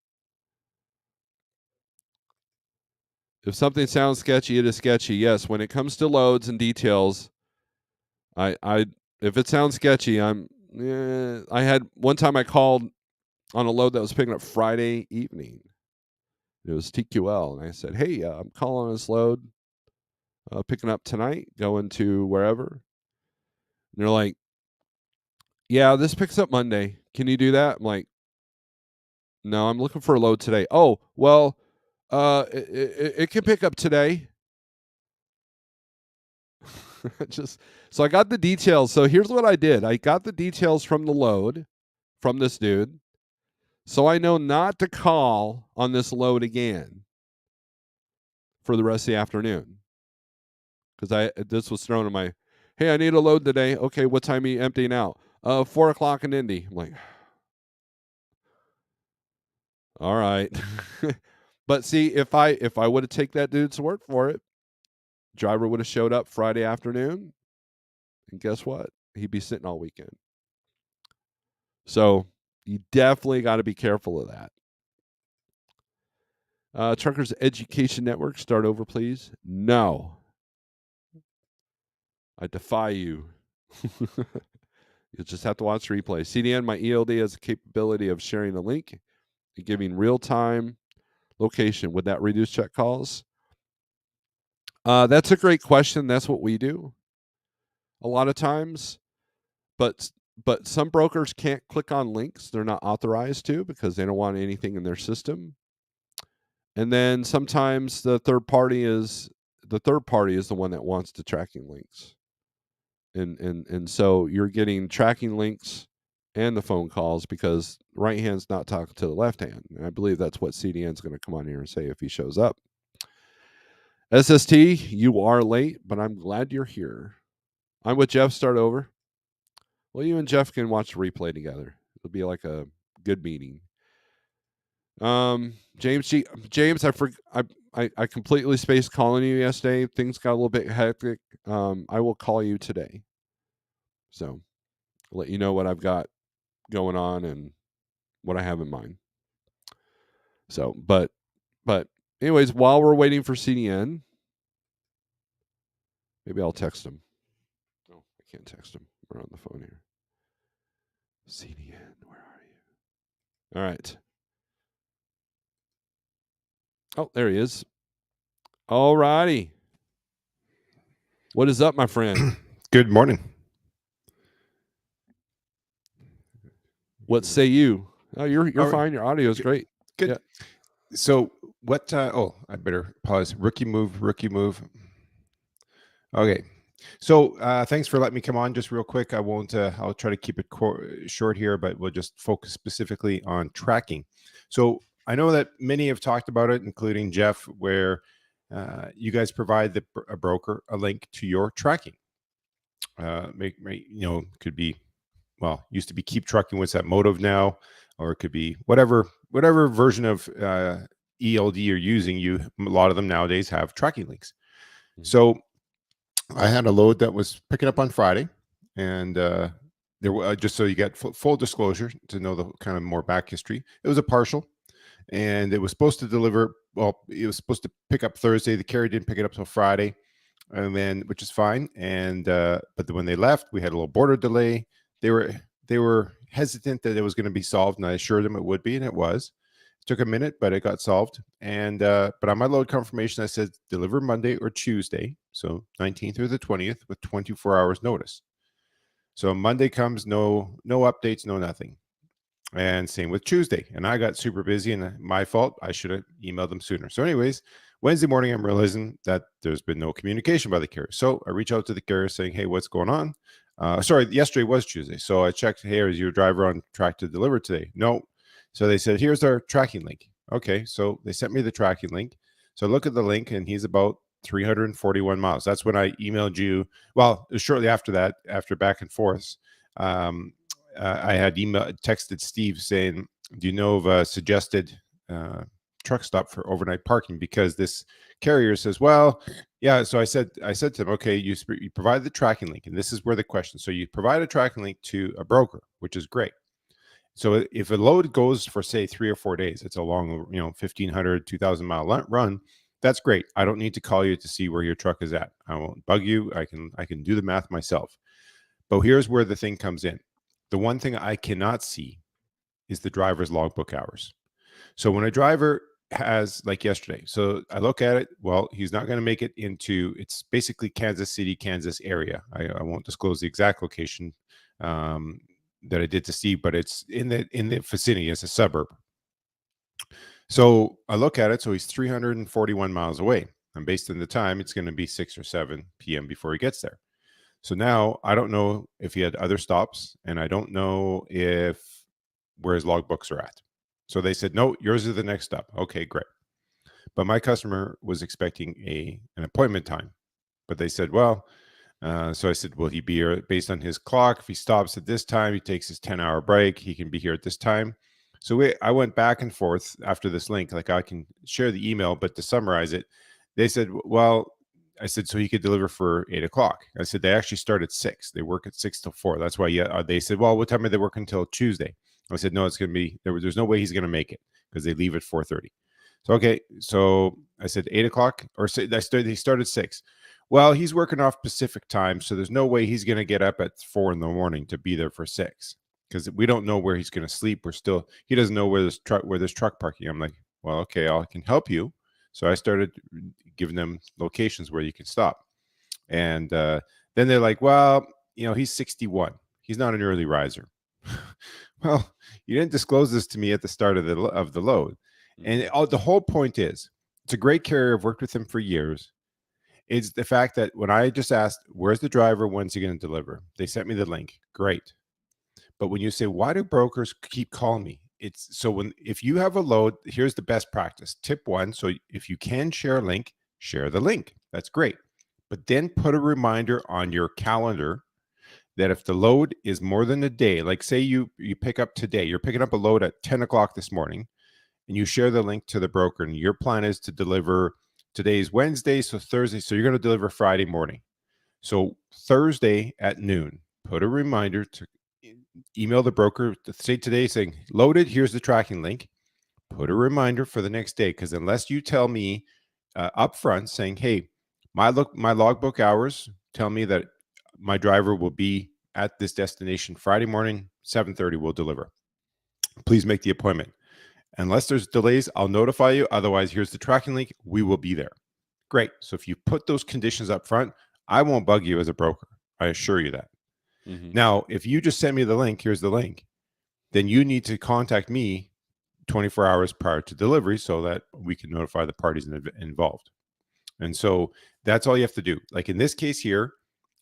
If something sounds sketchy, it is sketchy. Yes, when it comes to loads and details, I if it sounds sketchy, I had one time I called on a load that was picking up Friday evening. It was TQL, and I said, "Hey, I'm calling on this load, picking up tonight, going to wherever." And they're like, "Yeah, this picks up Monday. Can you do that?" I'm like, "No, I'm looking for a load today." "Oh, well, it can pick up today." So I got the details. So here's what I did. I got the details from the load from this dude. So I know not to call on this load again for the rest of the afternoon. Because this was thrown in my, hey, I need a load today. Okay, what time are you emptying out? 4 o'clock in Indy. I'm like, all right. But see, if I would have taken that dude's word for it, driver would have showed up Friday afternoon, and guess what? He'd be sitting all weekend. So you definitely got to be careful of that. Truckers Education Network, start over, please. No. I defy you. You'll just have to watch the replay. CDN, my ELD has the capability of sharing a link and giving real-time location. Would that reduce check calls? That's a great question. That's what we do a lot of times. But some brokers can't click on links. They're not authorized to because they don't want anything in their system. And then sometimes the third party is the one that wants the tracking links. And so you're getting tracking links and the phone calls because the right hand's not talking to the left hand. And I believe that's what CDN's going to come on here and say if he shows up. SST, you are late, but I'm glad you're here. I'm with Jeff. Start over. Well, you and Jeff can watch the replay together. It'll be like a good meeting. James, I completely spaced calling you yesterday. Things got a little bit hectic. I will call you today. So I'll let you know what I've got going on and what I have in mind. So, but anyways, while we're waiting for CDN, maybe I'll text him. No, I can't text him. We're on the phone here. CDN, where are you? All right. Oh, there he is. All righty. What is up, my friend? Good morning. What say you? Oh, you're fine. Your audio is great. Good. Yeah. So what? I better pause. Rookie move. Okay. So thanks for letting me come on. Just real quick, I won't. I'll try to keep it short here, but we'll just focus specifically on tracking. So I know that many have talked about it, including Jeff, where you guys provide a broker a link to your tracking. Could be, well, used to be Keep Trucking. What's that, Motive now? Or it could be whatever version of ELD you're using. A lot of them nowadays have tracking links. Mm-hmm. So I had a load that was picking up on Friday, and there were just so you get full disclosure to know the kind of more back history. It was a partial, and it was supposed to deliver. Well, it was supposed to pick up Thursday. The carrier didn't pick it up till Friday, and then, which is fine. And but when they left, we had a little border delay. They were hesitant that it was going to be solved, and I assured them it would be, and it was. It took a minute, but it got solved. And but on my load confirmation, I said deliver Monday or Tuesday, so 19th or the 20th, with 24 hours notice. So Monday comes, no updates, no nothing. And same with Tuesday. And I got super busy, and my fault. I should have emailed them sooner. So, anyways, Wednesday morning, I'm realizing that there's been no communication by the carrier. So I reach out to the carrier saying, hey, what's going on? Sorry, yesterday was Tuesday. So I checked, hey, is your driver on track to deliver today? No. So they said, here's our tracking link. Okay. So they sent me the tracking link. So I look at the link, and he's about 341 miles. That's when I emailed you. Well, shortly after that, after back and forth, I had texted Steve saying, do you know of a suggested truck stop for overnight parking? Because this carrier says, well, yeah. So I said to him, okay, you provide the tracking link, and this is where the question. So you provide a tracking link to a broker, which is great. So if a load goes for, say, 3 or 4 days, it's a long, 1,500, 2,000 mile run. That's great. I don't need to call you to see where your truck is at. I won't bug you. I can do the math myself. But here's where the thing comes in. The one thing I cannot see is the driver's logbook hours. So when a driver has, like yesterday, so I look at it, well, he's not going to make it into, it's basically Kansas City, Kansas area. I won't disclose the exact location that I did to Steve, but it's in the vicinity. It's a suburb. So I look at it. So he's 341 miles away. And based on the time, it's going to be 6 or 7 p.m. before he gets there. So now I don't know if he had other stops, and I don't know where his logbooks are at. So they said, no, yours is the next stop. Okay, great. But my customer was expecting an appointment time. But they said, well, so I said, will he be here based on his clock? If he stops at this time, he takes his 10-hour break, he can be here at this time. So I went back and forth after this link. Like, I can share the email, but to summarize it, they said, well, I said, so he could deliver for 8 o'clock. I said, they actually start at 6. They work at 6 till 4. That's why they said, well, what time are they working until Tuesday? I said, no, it's going to be, there's no way he's going to make it because they leave at 4:30. So, okay. So I said 8 o'clock, or they started 6. Well, he's working off Pacific time. So there's no way he's going to get up at 4 in the morning to be there for 6, because we don't know where he's going to sleep. He doesn't know where there's truck parking. I'm like, well, okay, I can help you. So I started giving them locations where you can stop. And then they're like, well, he's 61. He's not an early riser. Well, you didn't disclose this to me at the start of the load. And the whole point is, it's a great carrier. I've worked with him for years. It's the fact that when I just asked, where's the driver? When's he going to deliver? They sent me the link. Great. But when you say, why do brokers keep calling me? It's so if you have a load, here's the best practice. Tip 1. So if you can share a link, share the link. That's great. But then put a reminder on your calendar that if the load is more than a day, like say you pick up today, you're picking up a load at 10 o'clock this morning, and you share the link to the broker, and your plan is to deliver, today's Wednesday, so Thursday, so you're going to deliver Friday morning. So Thursday at noon, put a reminder to email the broker to say today, saying, loaded, here's the tracking link. Put a reminder for the next day, because unless you tell me up front saying, hey, my logbook hours tell me that my driver will be at this destination Friday morning, 7:30 we'll deliver. Please make the appointment. Unless there's delays, I'll notify you. Otherwise, here's the tracking link. We will be there. Great. So if you put those conditions up front, I won't bug you as a broker. I assure you that. Mm-hmm. Now, if you just send me the link, here's the link, then you need to contact me 24 hours prior to delivery so that we can notify the parties involved. And so that's all you have to do. Like in this case here,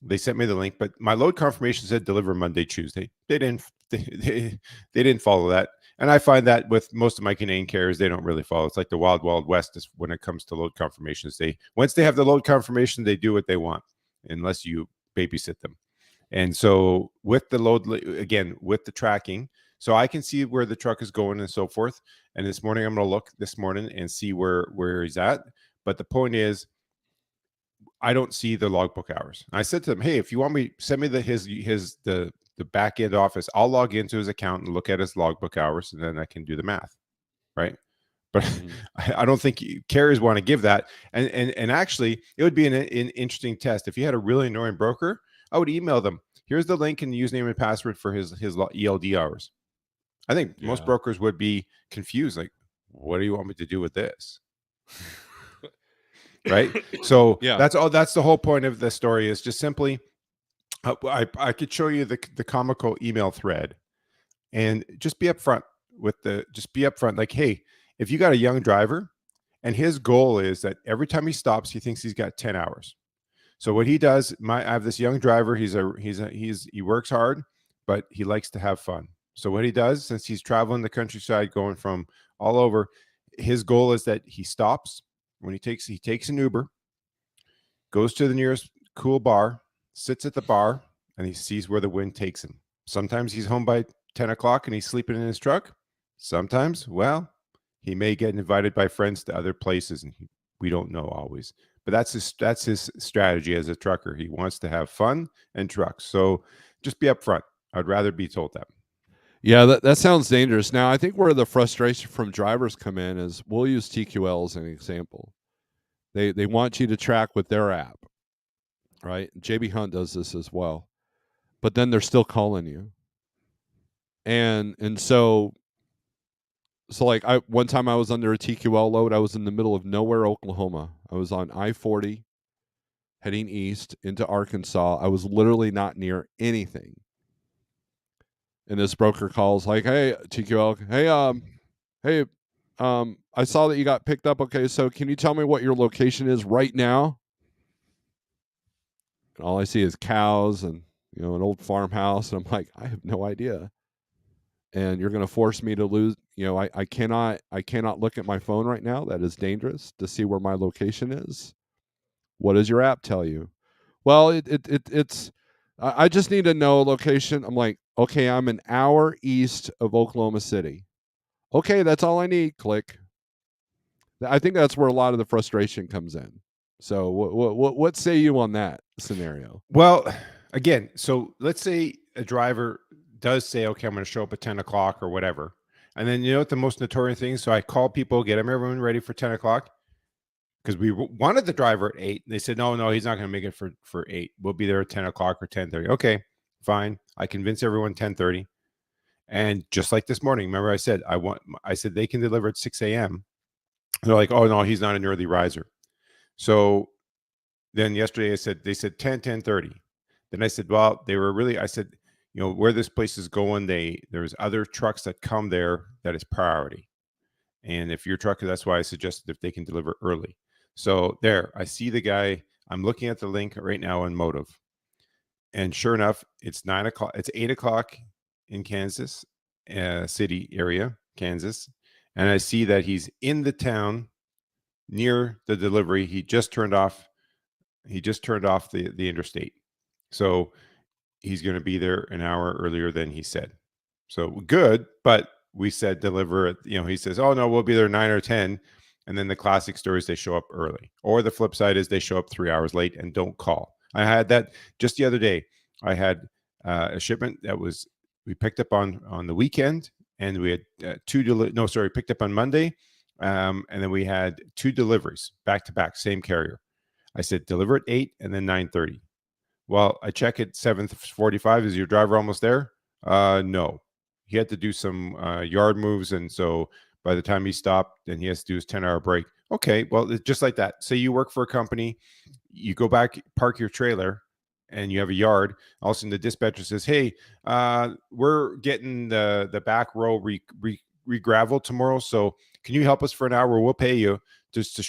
they sent me the link, but my load confirmation said deliver Monday, Tuesday. They didn't follow that. And I find that with most of my Canadian carriers, they don't really follow. It's like the wild, wild west when it comes to load confirmations. Once they have the load confirmation, they do what they want, unless you babysit them. And so with the load, again, with the tracking, so I can see where the truck is going and so forth. And this morning, I'm going to look this morning and see where he's at. But the point is, I don't see the logbook hours. I said to them, hey, if you want me, send me the back end office. I'll log into his account and look at his logbook hours, and then I can do the math, right? But I don't think carriers want to give that. And actually, it would be an interesting test. If you had a really annoying broker, I would email them. Here's the link and username and password for his ELD hours. I think most brokers would be confused. Like, what do you want me to do with this? Right. So that's all. That's the whole point of the story, is just simply I could show you the comical email thread, and just be upfront just be upfront. Like, hey, if you got a young driver, and his goal is that every time he stops, he thinks he's got 10 hours. So what he does, I have this young driver. He works hard, but he likes to have fun. So what he does, since he's traveling the countryside, going from all over, his goal is that he stops when he takes an Uber, goes to the nearest cool bar, sits at the bar, and he sees where the wind takes him. Sometimes he's home by 10 o'clock and he's sleeping in his truck. Sometimes, well, he may get invited by friends to other places, and we don't know always. But that's his strategy as a trucker. He wants to have fun and truck. So just be upfront. I'd rather be told that. Yeah, that sounds dangerous. Now, I think where the frustration from drivers come in is, we'll use TQL as an example. They want you to track with their app, right? JB Hunt does this as well, but then they're still calling you, and so like one time I was under a TQL load. I was in the middle of nowhere, Oklahoma. I was on I-40 heading east into Arkansas. I was literally not near anything. And this broker calls like, "Hey, TQL, hey, I saw that you got picked up. Okay, so can you tell me what your location is right now?" And all I see is cows and an old farmhouse, and I'm like, I have no idea. And you're going to force me to lose. I cannot look at my phone right now. That is dangerous to see where my location is. What does your app tell you? Well, it's. I just need to know location. I'm like, okay, I'm an hour east of Oklahoma City. Okay, that's all I need. Click. I think that's where a lot of the frustration comes in. So, what say you on that scenario? Well, again, so let's say a driver does say, okay, I'm going to show up at 10 o'clock or whatever. And then, you know what the most notorious thing is? So I call people, get everyone ready for 10 o'clock, because we wanted the driver at 8. They said, no, he's not going to make it for 8. We'll be there at 10 o'clock or 10:30. Okay, fine. I convince everyone 10:30. And just like this morning, remember I said, I said they can deliver at 6 a.m. They're like, oh, no, he's not an early riser. So then yesterday they said 10:30. Then I said, well, I said, where this place is going, there's other trucks that come there that is priority. And if your truck, that's why I suggested if they can deliver early. So there, I see the guy. I'm looking at the link right now on Motive. And sure enough, it's 9 o'clock. It's 8 o'clock in Kansas City area, Kansas. And I see that he's in the town near the delivery. He just turned off the interstate. So he's going to be there an hour earlier than he said. So good, but we said deliver it. He says, oh no, we'll be there 9 or 10. And then the classic story is they show up early. Or the flip side is they show up 3 hours late and don't call. I had that just the other day. I had a shipment that we picked up on the weekend, and we had picked up on Monday. And then we had 2 deliveries back to back, same carrier. I said, deliver at 8 and then 9:30. Well, I check at 7:45. Is your driver almost there? No. He had to do some yard moves. And so by the time he stopped, then he has to do his 10-hour break. Okay, well, it's just like that. Say you work for a company, you go back, park your trailer, and you have a yard. All of a sudden the dispatcher says, hey, we're getting the back row re-graveled tomorrow. So can you help us for an hour? We'll pay you just to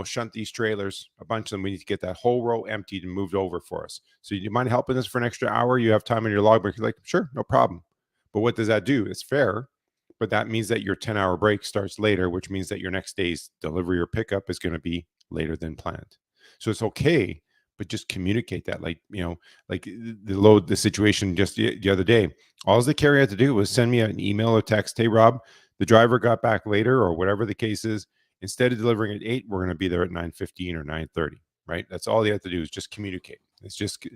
shunt these trailers, a bunch of them. We need to get that whole row emptied and moved over for us. So you mind helping us for an extra hour? You have time in your logbook. You're like, sure, no problem. But what does that do? It's fair, but that means that your 10-hour break starts later, which means that your next day's delivery or pickup is going to be later than planned. So it's okay, but just communicate that. Like the situation just the other day, all the carrier had to do was send me an email or text. Hey, Rob, the driver got back later, or whatever the case is. Instead of delivering at 8, we're going to be there at 9:15 or 9:30. Right? That's all you have to do is just communicate. It's just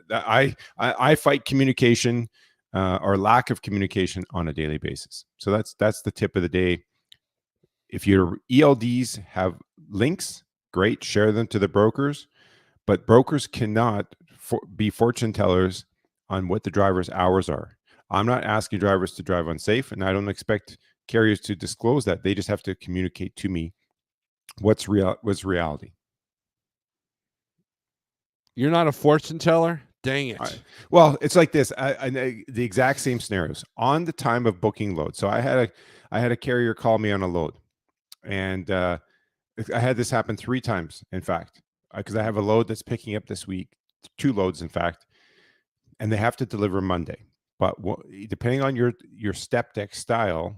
I fight communication or lack of communication on a daily basis. So that's the tip of the day. If your ELDs have links, great, share them to the brokers. But brokers cannot be fortune tellers on what the driver's hours are. I'm not asking drivers to drive unsafe, and I don't expect carriers to disclose that. They just have to communicate to me what's reality. You're not a fortune teller? Dang it. Well, it's like this. The exact same scenarios on the time of booking load. So I had a carrier call me on a load, and I had this happen 3 times, in fact, because I have a load that's picking up this week, 2 loads, in fact, and they have to deliver Monday. But depending on your step deck style,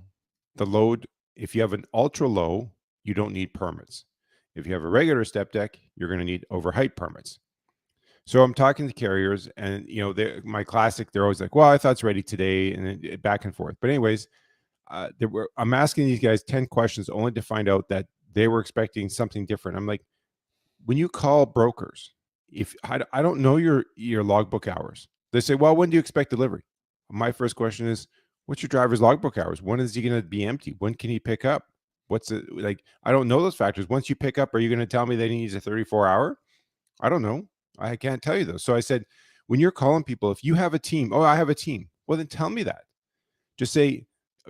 the load, if you have an ultra low, you don't need permits. If you have a regular step deck, you're going to need over height permits. So I'm talking to carriers, and my classic, they're always like, "Well, I thought it's ready today," and then back and forth. But anyways, I'm asking these guys 10 questions only to find out that they were expecting something different. I'm like, when you call brokers, if I don't know your logbook hours, they say, "Well, when do you expect delivery?" My first question is, "What's your driver's logbook hours? When is he going to be empty? When can he pick up? What's it like?" I don't know those factors. Once you pick up, are you going to tell me that he needs a 34-hour? I don't know. I can't tell you those. So I said, when you're calling people, if you have a team, "Oh, I have a team." Well, then tell me that. Just say,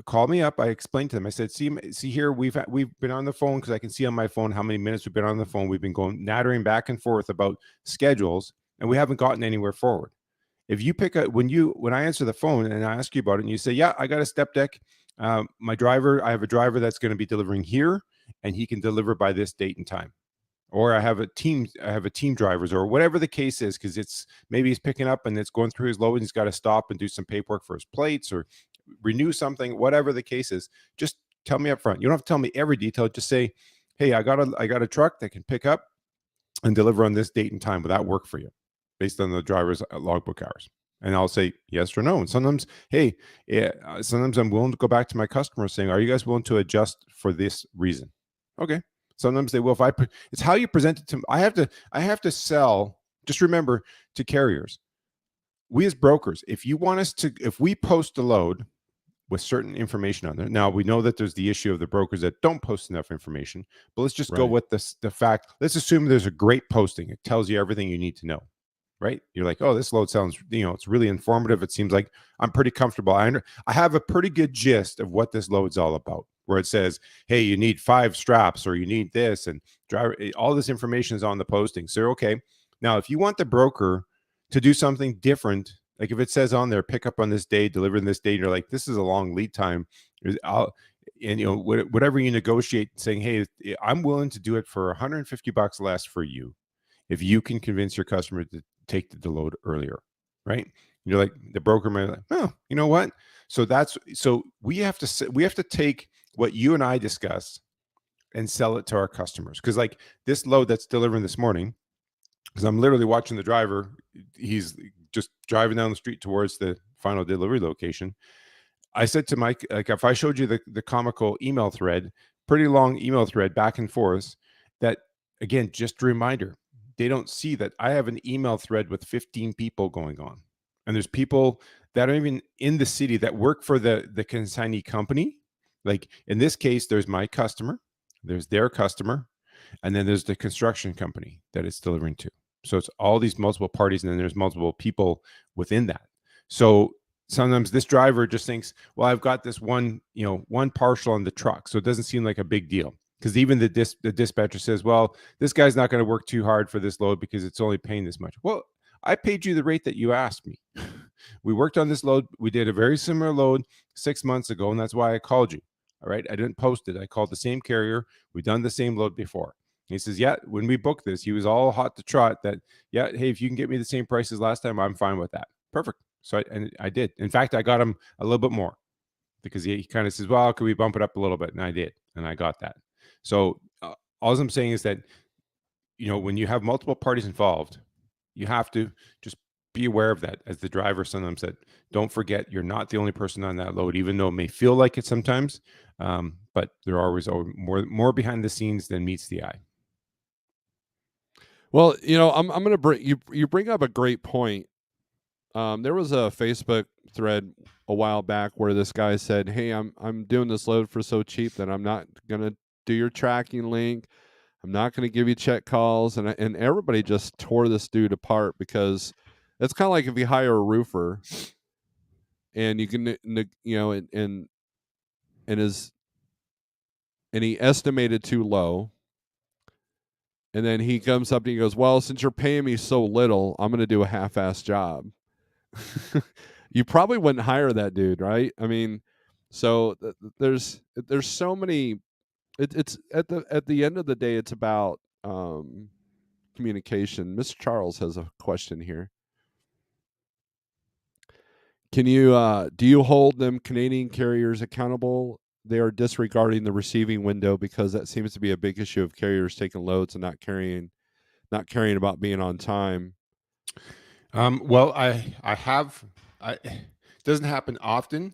call me up. I explained to them. I said, see here, we've been on the phone, because I can see on my phone how many minutes we've been on the phone. We've been going nattering back and forth about schedules, and we haven't gotten anywhere forward. If you pick up when I answer the phone and I ask you about it, and you say, "Yeah, I got a step deck. I have a driver that's going to be delivering here, and he can deliver by this date and time." Or I have a team drivers, or whatever the case is, because it's maybe he's picking up and it's going through his load, and he's got to stop and do some paperwork for his plates or renew something, whatever the case is. Just tell me up front. You don't have to tell me every detail. Just say, "Hey, I got a truck that can pick up and deliver on this date and time. Will that work for you?" Based on the driver's logbook hours. And I'll say yes or no. And sometimes, hey, sometimes I'm willing to go back to my customer saying, "Are you guys willing to adjust for this reason?" Okay. Sometimes they will. It's how you present it to. I have to sell. Just remember, to carriers, we as brokers, if we post a load with certain information on there. Now, we know that there's the issue of the brokers that don't post enough information, but let's just go Right. with the fact. Let's assume there's a great posting. It tells you everything you need to know, right? You're like, "Oh, this load sounds, it's really informative. It seems like I'm pretty comfortable. I have a pretty good gist of what this load's all about." Where it says, "Hey, you need 5 straps, or you need this," and driver, all this information is on the posting. So, okay. Now, if you want the broker to do something different, like if it says on there, "Pick up on this day, deliver on this day," you're like, "This is a long lead time." And whatever you negotiate, saying, "Hey, I'm willing to do it for $150 less for you if you can convince your customer to take the load earlier," right? You're like, the broker might be like, "Oh, you know what?" So we have to take what you and I discuss and sell it to our customers. Because like this load that's delivering this morning, because I'm literally watching the driver. He's just driving down the street towards the final delivery location. I said to Mike, like, if I showed you the comical email thread, pretty long email thread back and forth, that, again, just a reminder, they don't see that I have an email thread with 15 people going on. And there's people that are even in the city that work for the consignee company. Like in this case, there's my customer, there's their customer, and then there's the construction company that it's delivering to. So it's all these multiple parties, and then there's multiple people within that. So sometimes this driver just thinks, "Well, I've got this one partial on the truck, so it doesn't seem like a big deal." Because even the dispatcher says, "Well, this guy's not going to work too hard for this load because it's only paying this much." Well, I paid you the rate that you asked me. We worked on this load. We did a very similar load 6 months ago, and that's why I called you. All right. I didn't post it. I called the same carrier. We've done the same load before. He says, "Yeah, when we booked this, he was all hot to trot that, yeah, hey, if you can get me the same price as last time, I'm fine with that." Perfect. So I did. In fact, I got him a little bit more, because he kind of says, "Well, could we bump it up a little bit?" And I did. And I got that. So all I'm saying is that, when you have multiple parties involved, you have to just be aware of that. As the driver sometimes said, don't forget, you're not the only person on that load, even though it may feel like it sometimes. But there are always more behind the scenes than meets the eye. Well, I'm going to bring you bring up a great point. There was a Facebook thread a while back where this guy said, "Hey, I'm doing this load for so cheap that I'm not going to do your tracking link. I'm not going to give you check calls," and everybody just tore this dude apart, because it's kind of like if you hire a roofer and you can, and he estimated too low, And then he comes up and he goes, "Well, since you're paying me so little, I'm going to do a half-ass job." You probably wouldn't hire that dude, right? I mean, so there's so many. It's at the end of the day, it's about communication. Mr. Charles has a question here. Can you do you hold them Canadian carriers accountable? They are disregarding the receiving window because that seems to be a big issue of carriers taking loads and not caring about being on time. Well, I have. It doesn't happen often,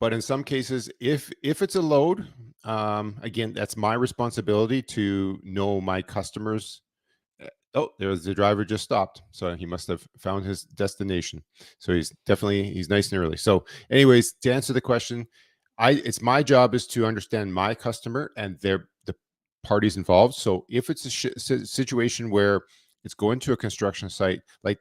but in some cases, if it's a load, again, that's my responsibility to know my customers. Oh, there's the driver just stopped, so he must have found his destination. So he's nice and early. So, anyways, to answer the question, it's my job is to understand my customer and the parties involved. So if it's a situation where it's going to a construction site, like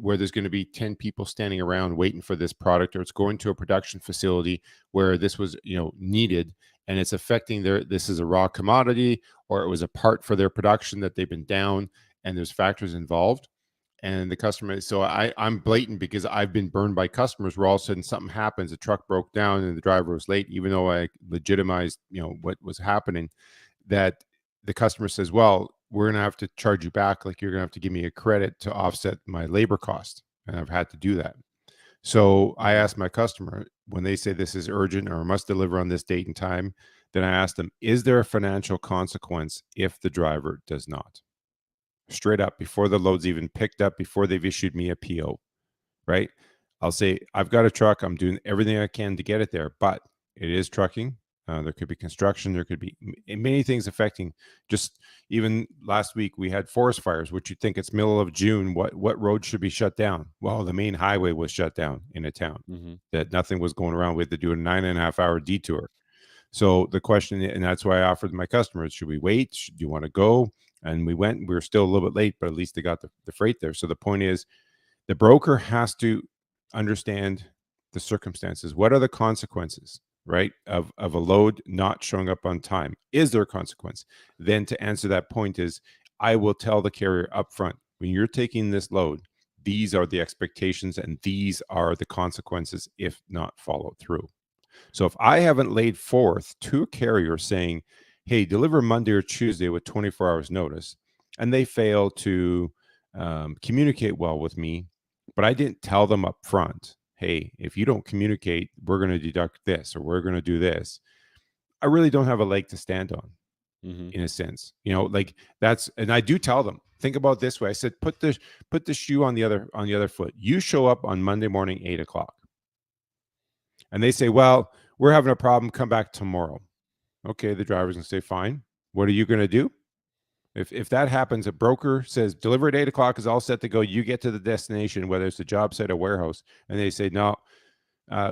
where there's going to be 10 people standing around waiting for this product, or it's going to a production facility where this was needed, and it's affecting this is a raw commodity, or it was a part for their production that they've been down, and there's factors involved, and the customer. So I'm blatant because I've been burned by customers where all of a sudden something happens, the truck broke down and the driver was late, even though I legitimized what was happening. That the customer says, well, we're going to have to charge you back, like you're going to have to give me a credit to offset my labor cost, and I've had to do that. So I Mhm. asked my customer, when they say this is urgent or must deliver on this date and time, then I asked them, is there a financial consequence if the driver does not? Straight up, before the load's even picked up, before they've issued me a PO, right? I'll say, I've got a truck. I'm doing everything I can to get it there, but it is trucking. There could be construction. There could be many things affecting. Just even last week, we had forest fires, which you'd think it's middle of June. What road should be shut down? Well, the main highway was shut down in a town Mhm. that nothing was going around. We had to do a 9.5 hour detour. So the question, and that's why I offered my customers, should we wait? Do you want to go? And we went. We were still a little bit late, but at least they got the freight there. So the point is, the broker has to understand the circumstances. What are the consequences, right, of a load not showing up on time? Is there a consequence? Then to answer that point is, I will tell the carrier upfront, when you're taking this load, these are the expectations and these are the consequences if not followed through. So if I haven't laid forth to a carrier saying, hey, deliver Monday or Tuesday with 24 hours notice, and they fail to communicate well with me, but I didn't tell them up front, hey, if you don't communicate, we're going to deduct this or we're going to do this. I really don't have a leg to stand on, Mhm. in a sense. Like that's, and I do tell them, think about it this way. I said, put the shoe on the other foot. You show up on Monday morning, 8 o'clock, and they say, well, we're having a problem, come back tomorrow. Okay, the driver's gonna say, fine. What are you gonna do? If that happens, a broker says deliver at 8 o'clock is all set to go. You get to the destination, whether it's a job site or warehouse, and they say no,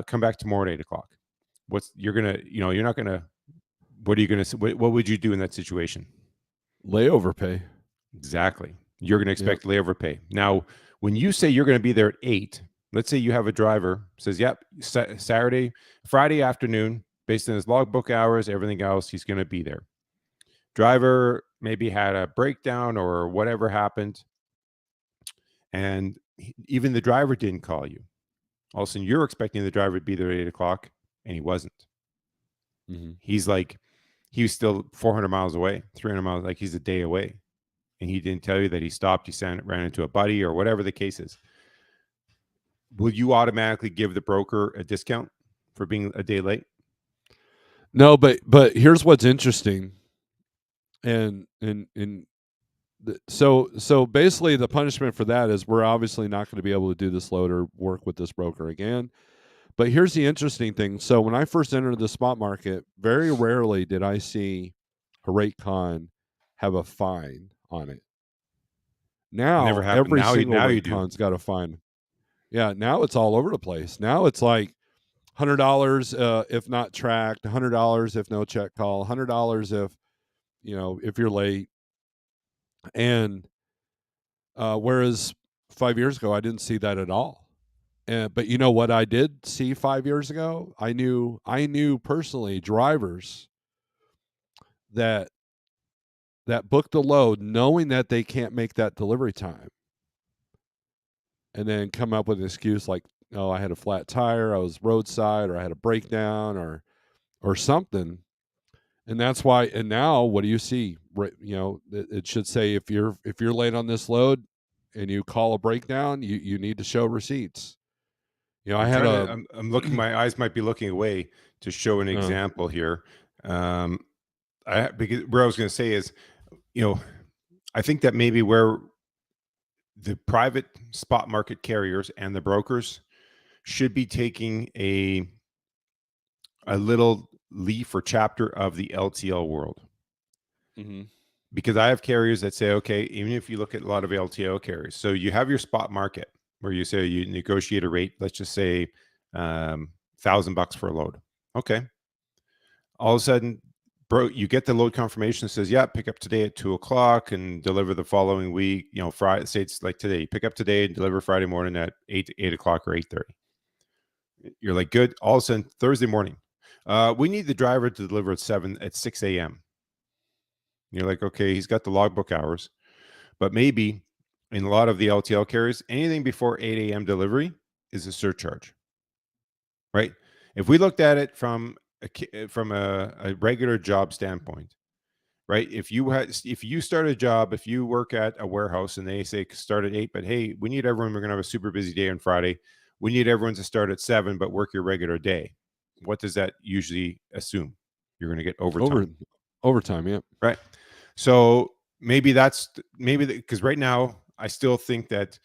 come back tomorrow at 8 o'clock. You're not gonna. What are you gonna? What would you do in that situation? Layover pay. Exactly. You're gonna Yep. expect layover pay. Now, when you say you're gonna be there at 8, let's say you have a driver says, yep, Friday afternoon, based on his logbook hours, everything else, he's gonna be there. Driver maybe had a breakdown or whatever happened, and even the driver didn't call you. All of a sudden, you're expecting the driver to be there at 8 o'clock, and he wasn't. Mhm. He's like, he was still 400 miles away, 300 miles, like he's a day away, and he didn't tell you that he stopped. He ran into a buddy or whatever the case is. Will you automatically give the broker a discount for being a day late? No, but here's what's interesting, and so basically the punishment for that is we're obviously not going to be able to do this load or work with this broker again. But here's the interesting thing. So when I first entered the spot market, very rarely did I see a rate con have a fine on it. It never Now happened. every single Now you rate do. con's got a fine. Yeah, now it's all over the place. Now it's like $100 if not tracked, $100 if no check call, $100 if if you're late. And whereas 5 years ago, I didn't see that at all. But you know what I did see 5 years ago? I knew personally drivers that that book the load knowing that they can't make that delivery time, and then come up with an excuse like, oh, I had a flat tire, I was roadside, or I had a breakdown, or something. And that's why. And now, what do you see? It should say if you're late on this load, and you call a breakdown, you need to show receipts. I I'm had trying to. a I'm looking. My eyes might be looking away to show an example here. Because what I was going to say is, I think that maybe where the private spot market carriers and the brokers should be taking a little leaf or chapter of the LTL world. mm-hmm. Because I have carriers that say, okay, even if you look at a lot of LTL carriers, so you have your spot market where you say you negotiate a rate, let's just say $1,000 for a load. Okay. All of a sudden, you get the load confirmation that says, yeah, pick up today at 2:00 and deliver the following week. Friday, say it's like today, pick up today and deliver Friday morning at 8:00 or 8:30. You're like, good. All of a sudden, Thursday morning, we need the driver to deliver at 6 a.m. You're like, okay, he's got the logbook hours, but maybe in a lot of the LTL carriers, anything before 8 a.m. delivery is a surcharge, right? If we looked at it from a regular job standpoint, right? If you start a job, if you work at a warehouse and they say start at 8, but hey, we need everyone, we're going to have a super busy day on Friday. We need everyone to start at 7, but work your regular day. What does that usually assume? You're going to get overtime. Overtime, yeah. Right. So maybe because right now I still think that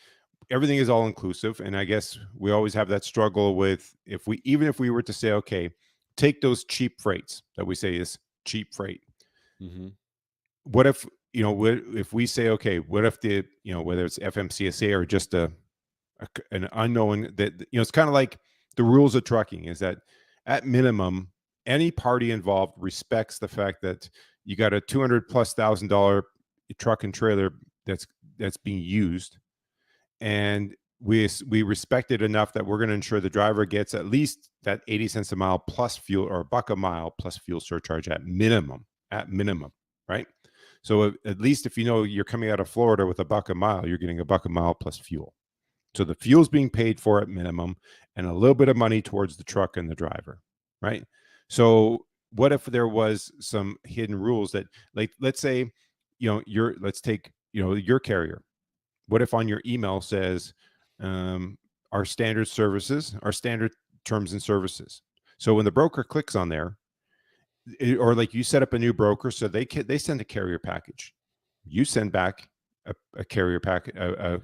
everything is all inclusive. And I guess we always have that struggle with even if we were to say, okay, take those cheap freights that we say is cheap freight. Mm-hmm. What if, if we say, okay, what if whether it's FMCSA or just an unknown that, it's kind of like the rules of trucking is that at minimum, any party involved respects the fact that you got a $200,000+ truck and trailer that's being used, and we respect it enough that we're going to ensure the driver gets at least that 80 cents a mile plus fuel, or $1 a mile plus fuel surcharge at minimum, right? So at least if you're coming out of Florida with $1 a mile, you're getting $1 a mile plus fuel. So the fuel's being paid for at minimum, and a little bit of money towards the truck and the driver, right? So what if there was some hidden rules that, like, let's say, let's take, your carrier. What if on your email says, our standard terms and services. So when the broker clicks on there, or like you set up a new broker, so they send a carrier package. You send back a carrier package,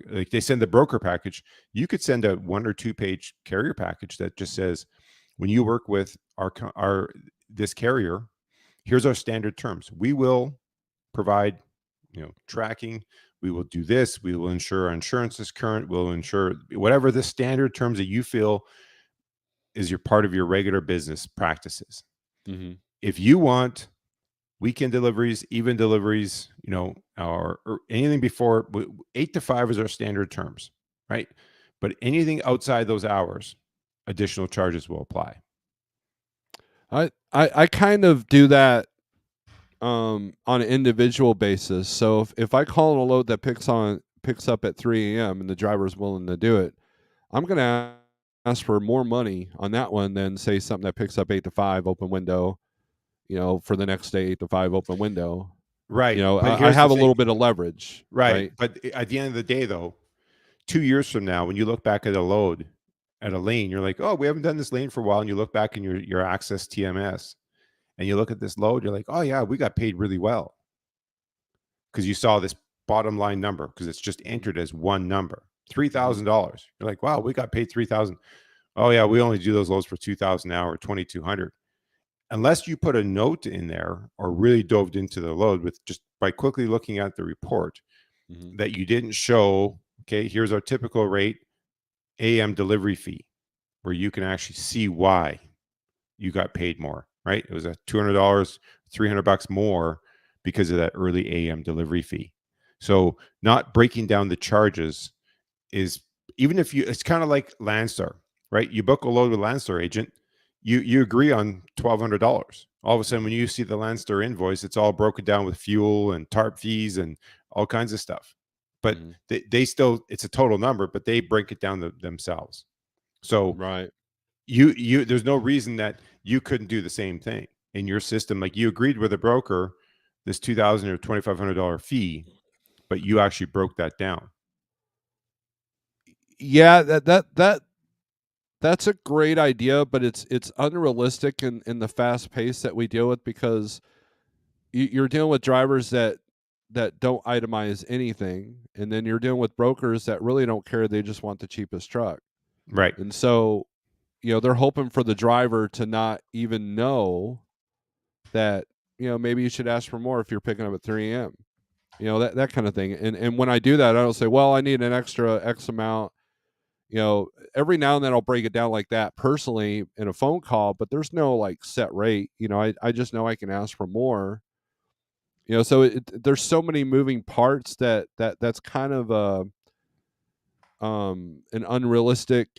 like they send the broker package. You could send a 1 or 2 page carrier package that just says, when you work with this carrier, here's our standard terms. We will provide, tracking. We will do this. We will ensure our insurance is current. We'll ensure whatever the standard terms that you feel is your part of your regular business practices. Mm-hmm. If you want weekend deliveries, even deliveries, or anything before 8 to 5 is our standard terms, right? But anything outside those hours, additional charges will apply. I kind of do that on an individual basis. So if I call in a load that picks up at 3 a.m. and the driver's willing to do it, I'm going to ask for more money on that one than say something that picks up 8 to 5 open window, for the next day, 8 to 5 open window. Right. But I have a little bit of leverage. Right. But at the end of the day, though, 2 years from now, when you look back at a load at a lane, you're like, oh, we haven't done this lane for a while. And you look back in your Access TMS and you look at this load, you're like, oh yeah, we got paid really well. Because you saw this bottom line number, because it's just entered as one number, $3,000. You're like, wow, we got paid $3,000. Oh yeah, we only do those loads for $2,000 an hour, $2,200. Unless you put a note in there or really dove into the load with just by quickly looking at the report, Mm-hmm. that you didn't show, okay, here's our typical rate, AM delivery fee, where you can actually see why you got paid more, right? It was a $200, $300 more because of that early AM delivery fee. So not breaking down the charges is, even if it's kind of like Landstar, right? You book a load with Landstar agent, you agree on $1,200. All of a sudden, when you see the Landstar invoice, it's all broken down with fuel and tarp fees and all kinds of stuff. But Mhm. they still, it's a total number, but they break it down themselves. So Right. there's no reason that you couldn't do the same thing in your system. Like you agreed with a broker, this $2,000 or $2,500 fee, but you actually broke that down. Yeah, that's a great idea, but it's unrealistic in the fast pace that we deal with, because you're dealing with drivers that don't itemize anything, and then you're dealing with brokers that really don't care. They just want the cheapest truck. Right. And so, they're hoping for the driver to not even know that, maybe you should ask for more if you're picking up at 3 a.m. That kind of thing. And when I do that, I don't say, well, I need an extra X amount. Every now and then I'll break it down like that personally in a phone call, but there's no like set rate. I just know I can ask for more. So there's so many moving parts that's kind of an unrealistic.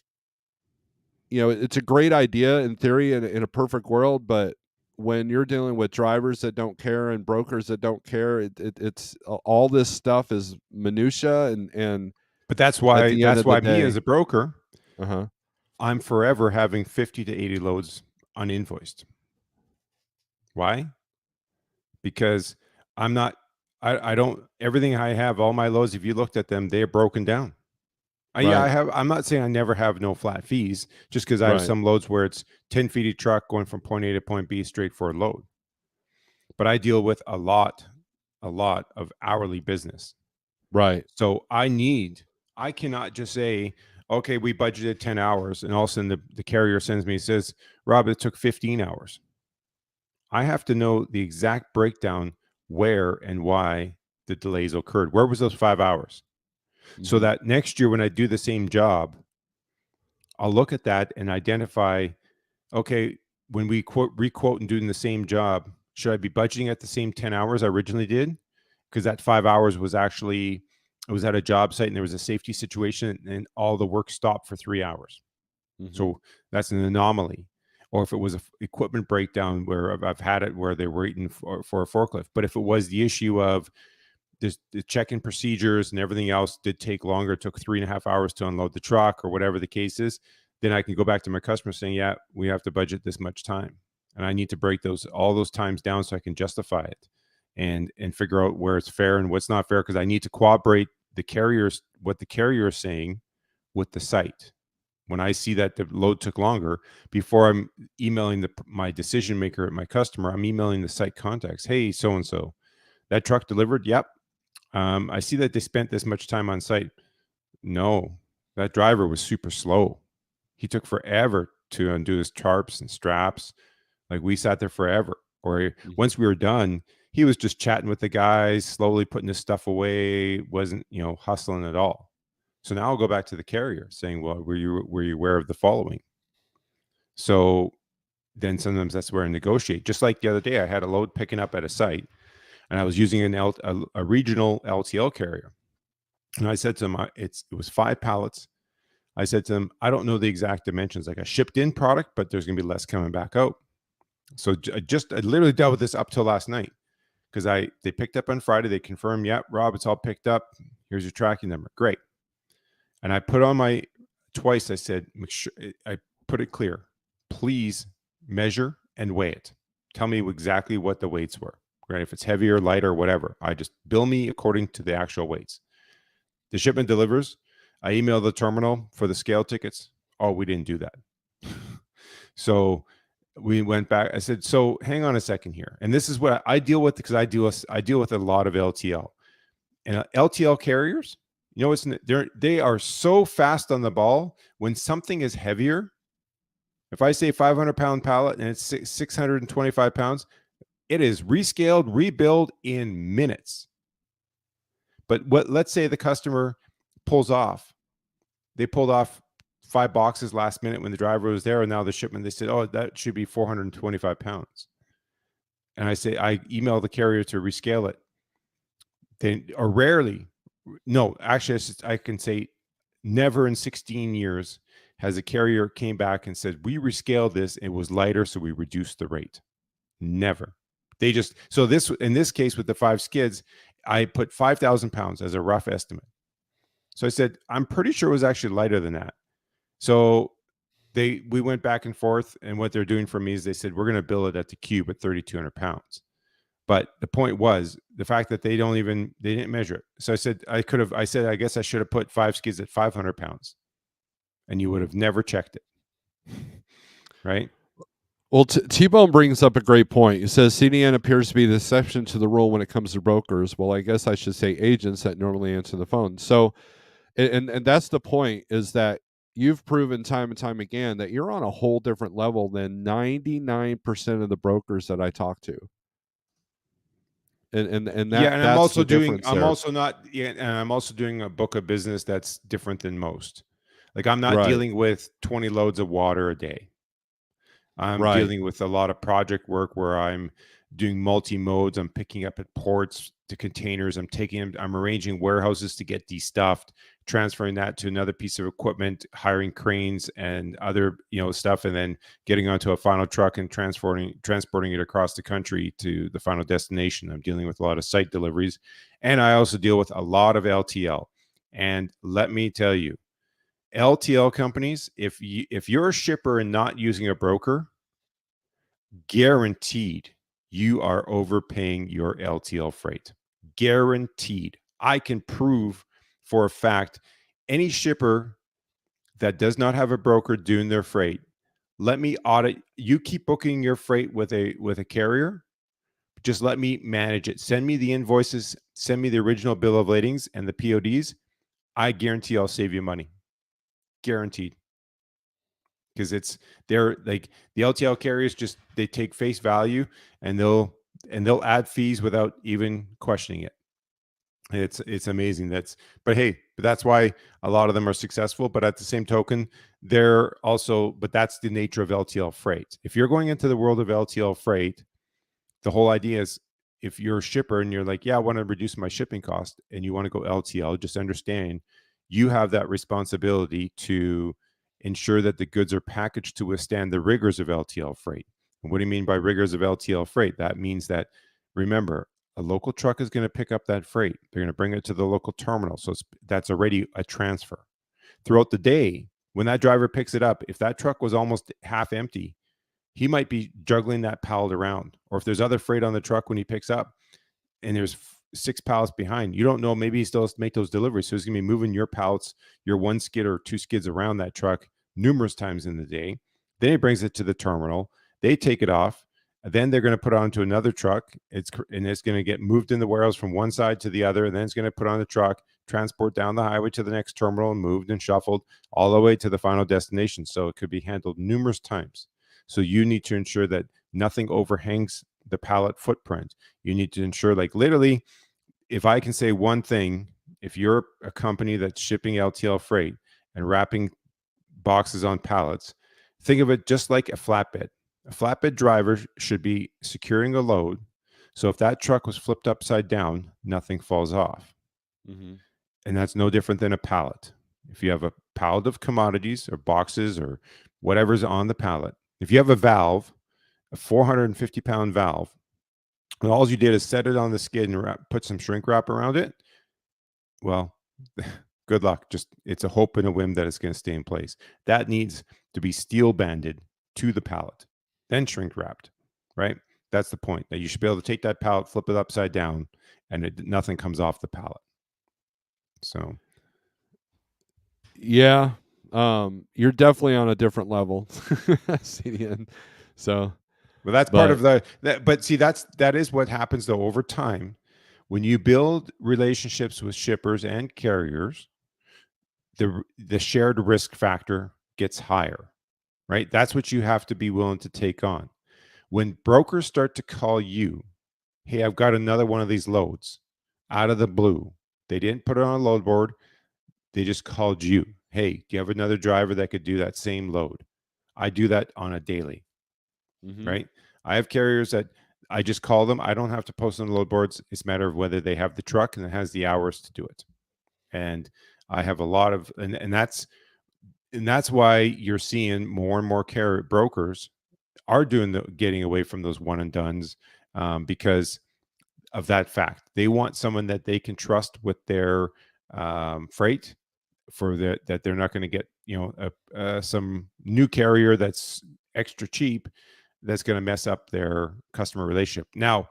It's a great idea in theory in a perfect world, but when you're dealing with drivers that don't care and brokers that don't care, it's all this stuff is minutia, and But that's at why the end of the me as day, a broker, uh-huh. I'm forever having 50 to 80 loads uninvoiced. Why? Because I'm not, I don't, everything I have, all my loads, if you looked at them, they're broken down. Right, I'm not saying I never have no flat fees, just because I have right, some loads where it's 10 feet of truck going from point A to point B straight for a load. But I deal with a lot of hourly business. right. So I cannot just say, okay, we budgeted 10 hours, and all of a sudden the carrier sends me, says, Rob, it took 15 hours. I have to know the exact breakdown where and why the delays occurred. Where was those 5 hours? So Mhm, that next year when I do the same job, I'll look at that and identify, okay, when we requote and doing the same job, should I be budgeting at the same 10 hours I originally did? Because that 5 hours was actually, I was at a job site and there was a safety situation and all the work stopped for 3 hours. mhm, So that's an anomaly. Or if it was a equipment breakdown where I've had it where they were waiting for a forklift. But if it was the issue of the check-in procedures and everything else did take longer, it took 3.5 hours to unload the truck or whatever the case is, then I can go back to my customer saying, yeah, we have to budget this much time. And I need to break all those times down so I can justify it and figure out where it's fair and what's not fair. Cause I need to cooperate what the carrier is saying with the site. When I see that the load took longer, before I'm emailing my decision maker at my customer, I'm emailing the site contacts. Hey, so and so, that truck delivered. Yep. I see that they spent this much time on site. No, that driver was super slow. He took forever to undo his tarps and straps. Like we sat there forever. Or mhm. once we were done, he was just chatting with the guys, slowly putting his stuff away, wasn't, hustling at all. So now I'll go back to the carrier saying, well, were you aware of the following? So then sometimes that's where I negotiate. Just like the other day, I had a load picking up at a site and I was using a regional LTL carrier. And I said to him, it was 5 pallets. I said to him, I don't know the exact dimensions. Like a shipped in product, but there's going to be less coming back out. So I literally dealt with this up till last night because they picked up on Friday. They confirmed, yeah, Rob, it's all picked up. Here's your tracking number. Great. And I put on twice. I said, make sure I put it clear. Please measure and weigh it. Tell me exactly what the weights were. Right? If it's heavier, lighter, whatever, I just bill me according to the actual weights. The shipment delivers. I email the terminal for the scale tickets. Oh, we didn't do that. So we went back. I said, so hang on a second here. And this is what I deal with because I deal with a lot of LTL. And LTL carriers, they are so fast on the ball. When something is heavier, if I say 500-pound pallet and it's 625 pounds, it is rescaled, rebuild in minutes. But let's say the customer pulls off. They pulled off 5 boxes last minute when the driver was there, and now the shipment, they said, oh, that should be 425 pounds. And I email the carrier to rescale it. They are rarely, no, actually, I can say never in 16 years has a carrier came back and said, we rescaled this. It was lighter, so we reduced the rate. Never. They just, so this, in this case with the 5 skids, I put 5,000 pounds as a rough estimate. So I said, I'm pretty sure it was actually lighter than that. So we went back and forth, and what they're doing for me is they said, we're going to bill it at the cube at 3,200 pounds. But the point was the fact that they didn't measure it. So I said, I guess I should have put 5 skids at 500 pounds, and you would have never checked it. Right. Well, T-Bone brings up a great point. He says CDN appears to be the exception to the rule when it comes to brokers. Well, I guess I should say agents that normally answer the phone. So, and that's the point, is that you've proven time and time again that you're on a whole different level than 99% of the brokers that I talk to. And Yeah, and that's the difference I'm there. also not, yeah, and I'm also doing a book of business that's different than most. Like, I'm not Right. dealing with 20 loads of water a day. I'm Right. dealing with a lot of project work where I'm doing multi-modes. I'm picking up at ports to containers. I'm arranging warehouses to get destuffed, transferring that to another piece of equipment, hiring cranes and other, stuff, and then getting onto a final truck and transporting it across the country to the final destination. I'm dealing with a lot of site deliveries, and I also deal with a lot of LTL. And let me tell you, LTL companies, if you're a shipper and not using a broker, guaranteed you are overpaying your LTL freight. Guaranteed. I can prove for a fact any shipper that does not have a broker doing their freight, let me audit. You keep booking your freight with a carrier, just let me manage it. Send me the invoices, send me the original bill of ladings and the PODs. I guarantee I'll save you money. Guaranteed. Because they're like, the LTL carriers, just they take face value, and they'll add fees without even questioning it. It's amazing. But that's why a lot of them are successful. But at the same token, but that's the nature of LTL freight. If you're going into the world of LTL freight, the whole idea is, if you're a shipper and you're like, yeah, I want to reduce my shipping cost, and you want to go LTL, just understand you have that responsibility to ensure that the goods are packaged to withstand the rigors of LTL freight. And what do you mean by rigors of LTL freight? That means that, remember, a local truck is going to pick up that freight. They're going to bring it to the local terminal. So that's already a transfer. Throughout the day, when that driver picks it up, if that truck was almost half empty, he might be juggling that pallet around. Or if there's other freight on the truck when he picks up and there's 6 pallets behind, you don't know, maybe he still has to make those deliveries. So he's going to be moving your pallets, your 1 skid or 2 skids around that truck numerous times in the day. Then he brings it to the terminal. They take it off. Then they're going to put it onto another truck. It's going to get moved in the warehouse from one side to the other. And then it's going to put on the truck, transport down the highway to the next terminal, and moved and shuffled all the way to the final destination. So it could be handled numerous times. So you need to ensure that nothing overhangs the pallet footprint. You need to ensure, like, literally, if I can say one thing, if you're a company that's shipping LTL freight and wrapping boxes on pallets, think of it just like a flatbed. A flatbed driver should be securing a load. So if that truck was flipped upside down, nothing falls off. Mm-hmm. And that's no different than a pallet. If you have a pallet of commodities or boxes or whatever's on the pallet, if you have a valve, a 450-pound valve, and all you did is set it on the skid and put some shrink wrap around it, well, good luck. Just, it's a hope and a whim that it's going to stay in place. That needs to be steel banded to the pallet, then shrink wrapped, right? That's the point. That you should be able to take that pallet, flip it upside down, and nothing comes off the pallet. So, yeah, you're definitely on a different level, CDN. So, well, that's part of but see, that is what happens though over time. When you build relationships with shippers and carriers, the shared risk factor gets higher, right? That's what you have to be willing to take on. When brokers start to call you, hey, I've got another one of these loads out of the blue. They didn't put it on a load board. They just called you. Hey, do you have another driver that could do that same load? I do that on a daily, right? I have carriers that I just call them. I don't have to post on the load boards. It's a matter of whether they have the truck and it has the hours to do it. And I have a lot of, and that's why you're seeing more and more brokers are doing the getting away from those one and dones because of that fact. They want someone that they can trust with their freight for that they're not going to get some new carrier that's extra cheap that's going to mess up their customer relationship. Now,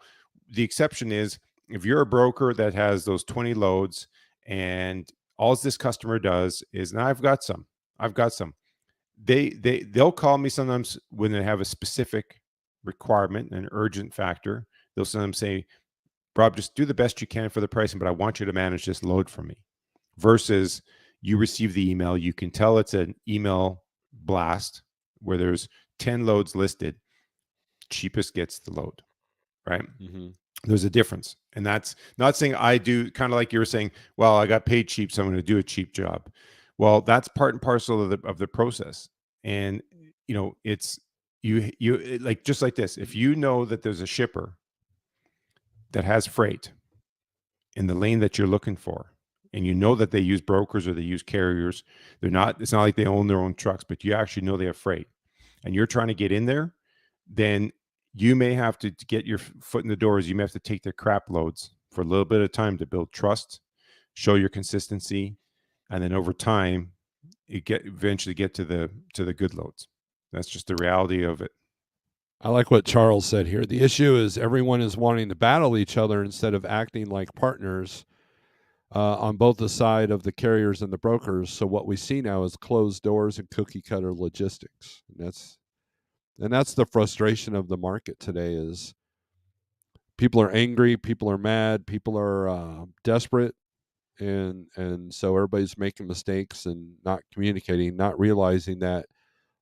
the exception is if you're a broker that has those 20 loads and all this customer does is, and I've got some, they'll call me sometimes when they have a specific requirement, an urgent factor. They'll sometimes say, Rob, just do the best you can for the pricing, but I want you to manage this load for me. Versus you receive the email, you can tell it's an email blast where there's 10 loads listed, cheapest gets the load, right? Mm-hmm. There's a difference. And that's not saying I do, kind of like you were saying, well, I got paid cheap, so I'm going to do a cheap job. Well, that's part and parcel of the process. And it's like, just like this, if you know that there's a shipper that has freight in the lane that you're looking for, and you know that they use brokers or they use carriers, it's not like they own their own trucks, but you actually know they have freight, and you're trying to get in there, then you may have to get your foot in the doors. You may have to take their crap loads for a little bit of time to build trust, show your consistency, and then over time, eventually get to the good loads. That's just the reality of it. I like what Charles said here. The issue is everyone is wanting to battle each other instead of acting like partners on both the side of the carriers and the brokers. So what we see now is closed doors and cookie cutter logistics. And that's the frustration of the market today is people are angry, people are mad, people are desperate, and so everybody's making mistakes and not communicating, not realizing that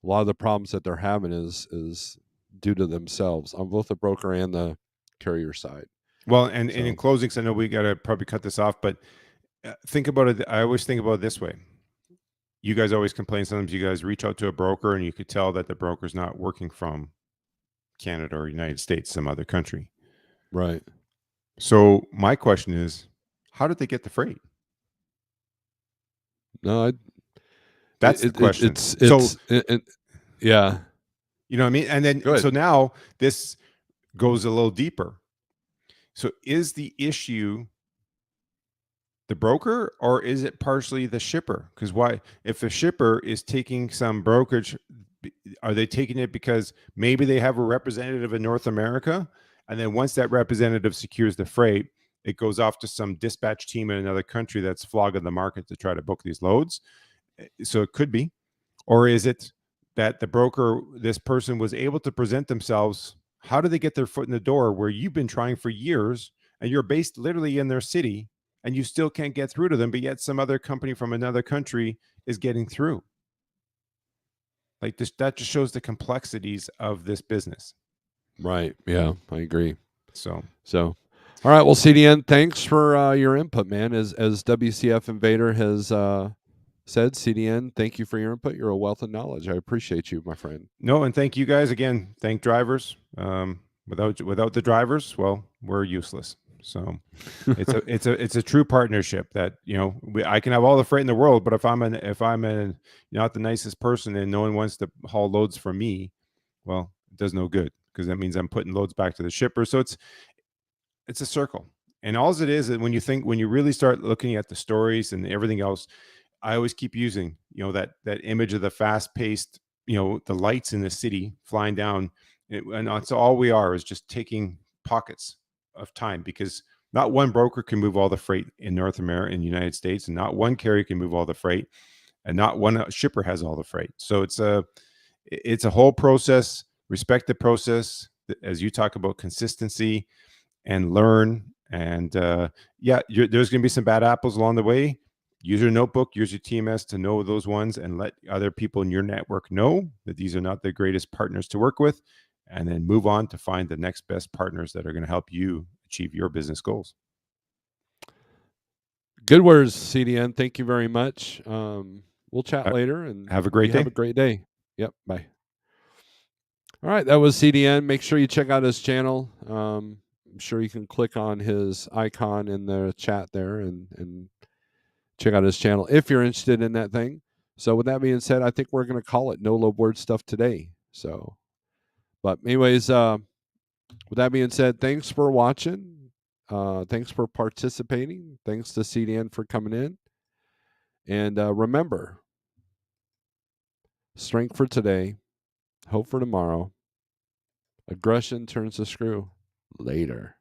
a lot of the problems that they're having is due to themselves on both the broker and the carrier side. Well, and in closing, because I know we got to probably cut this off, but think about it. I always think about it this way. You guys always complain. Sometimes you guys reach out to a broker and you could tell that the broker's not working from Canada or United States, some other country. Right. So my question is, how did they get the freight? No, That's the question. Yeah. You know what I mean? And then, so now this goes a little deeper. So is the issue the broker, or is it partially the shipper? Because why, if the shipper is taking some brokerage, are they taking it because maybe they have a representative in North America, and then once that representative secures the freight, it goes off to some dispatch team in another country that's flogging the market to try to book these loads? So it could be. Or is it that the broker, this person was able to present themselves? How do they get their foot in the door where you've been trying for years and you're based literally in their city and you still can't get through to them, but yet some other company from another country is getting through? Like this, that just shows the complexities of this business. Right. Yeah, I agree. So, all right. Well, CDN, thanks for your input, man. As WCF Invader has said, CDN, thank you for your input. You're a wealth of knowledge. I appreciate you, my friend. No, and thank you guys again. Thank drivers. Without the drivers, well, we're useless. So it's a true partnership that, I can have all the freight in the world, but if I'm not the nicest person and no one wants to haul loads for me, well, it does no good, because that means I'm putting loads back to the shipper. So it's a circle. And all it is when you really start looking at the stories and everything else, I always keep using, that image of the fast paced, the lights in the city flying down. And that's all we are, is just taking pockets of time, because not one broker can move all the freight in North America, in the United States, and not one carrier can move all the freight, and not one shipper has all the freight. So it's a whole process. Respect the process, as you talk about consistency, and learn. And there's going to be some bad apples along the way. Use your notebook, use your TMS to know those ones, and let other people in your network know that these are not the greatest partners to work with, and then move on to find the next best partners that are going to help you achieve your business goals. Good words, CDN. Thank you very much. We'll chat later, and have a great day. Have a great day. Yep. Bye. All right. That was CDN. Make sure you check out his channel. I'm sure you can click on his icon in the chat there and check out his channel if you're interested in that thing. So with that being said, I think we're going to call it No Low Board Stuff today. So But anyways, with that being said, thanks for watching. Thanks for participating. Thanks to CDN for coming in. And remember, strength for today, hope for tomorrow. Aggression turns the screw. Later.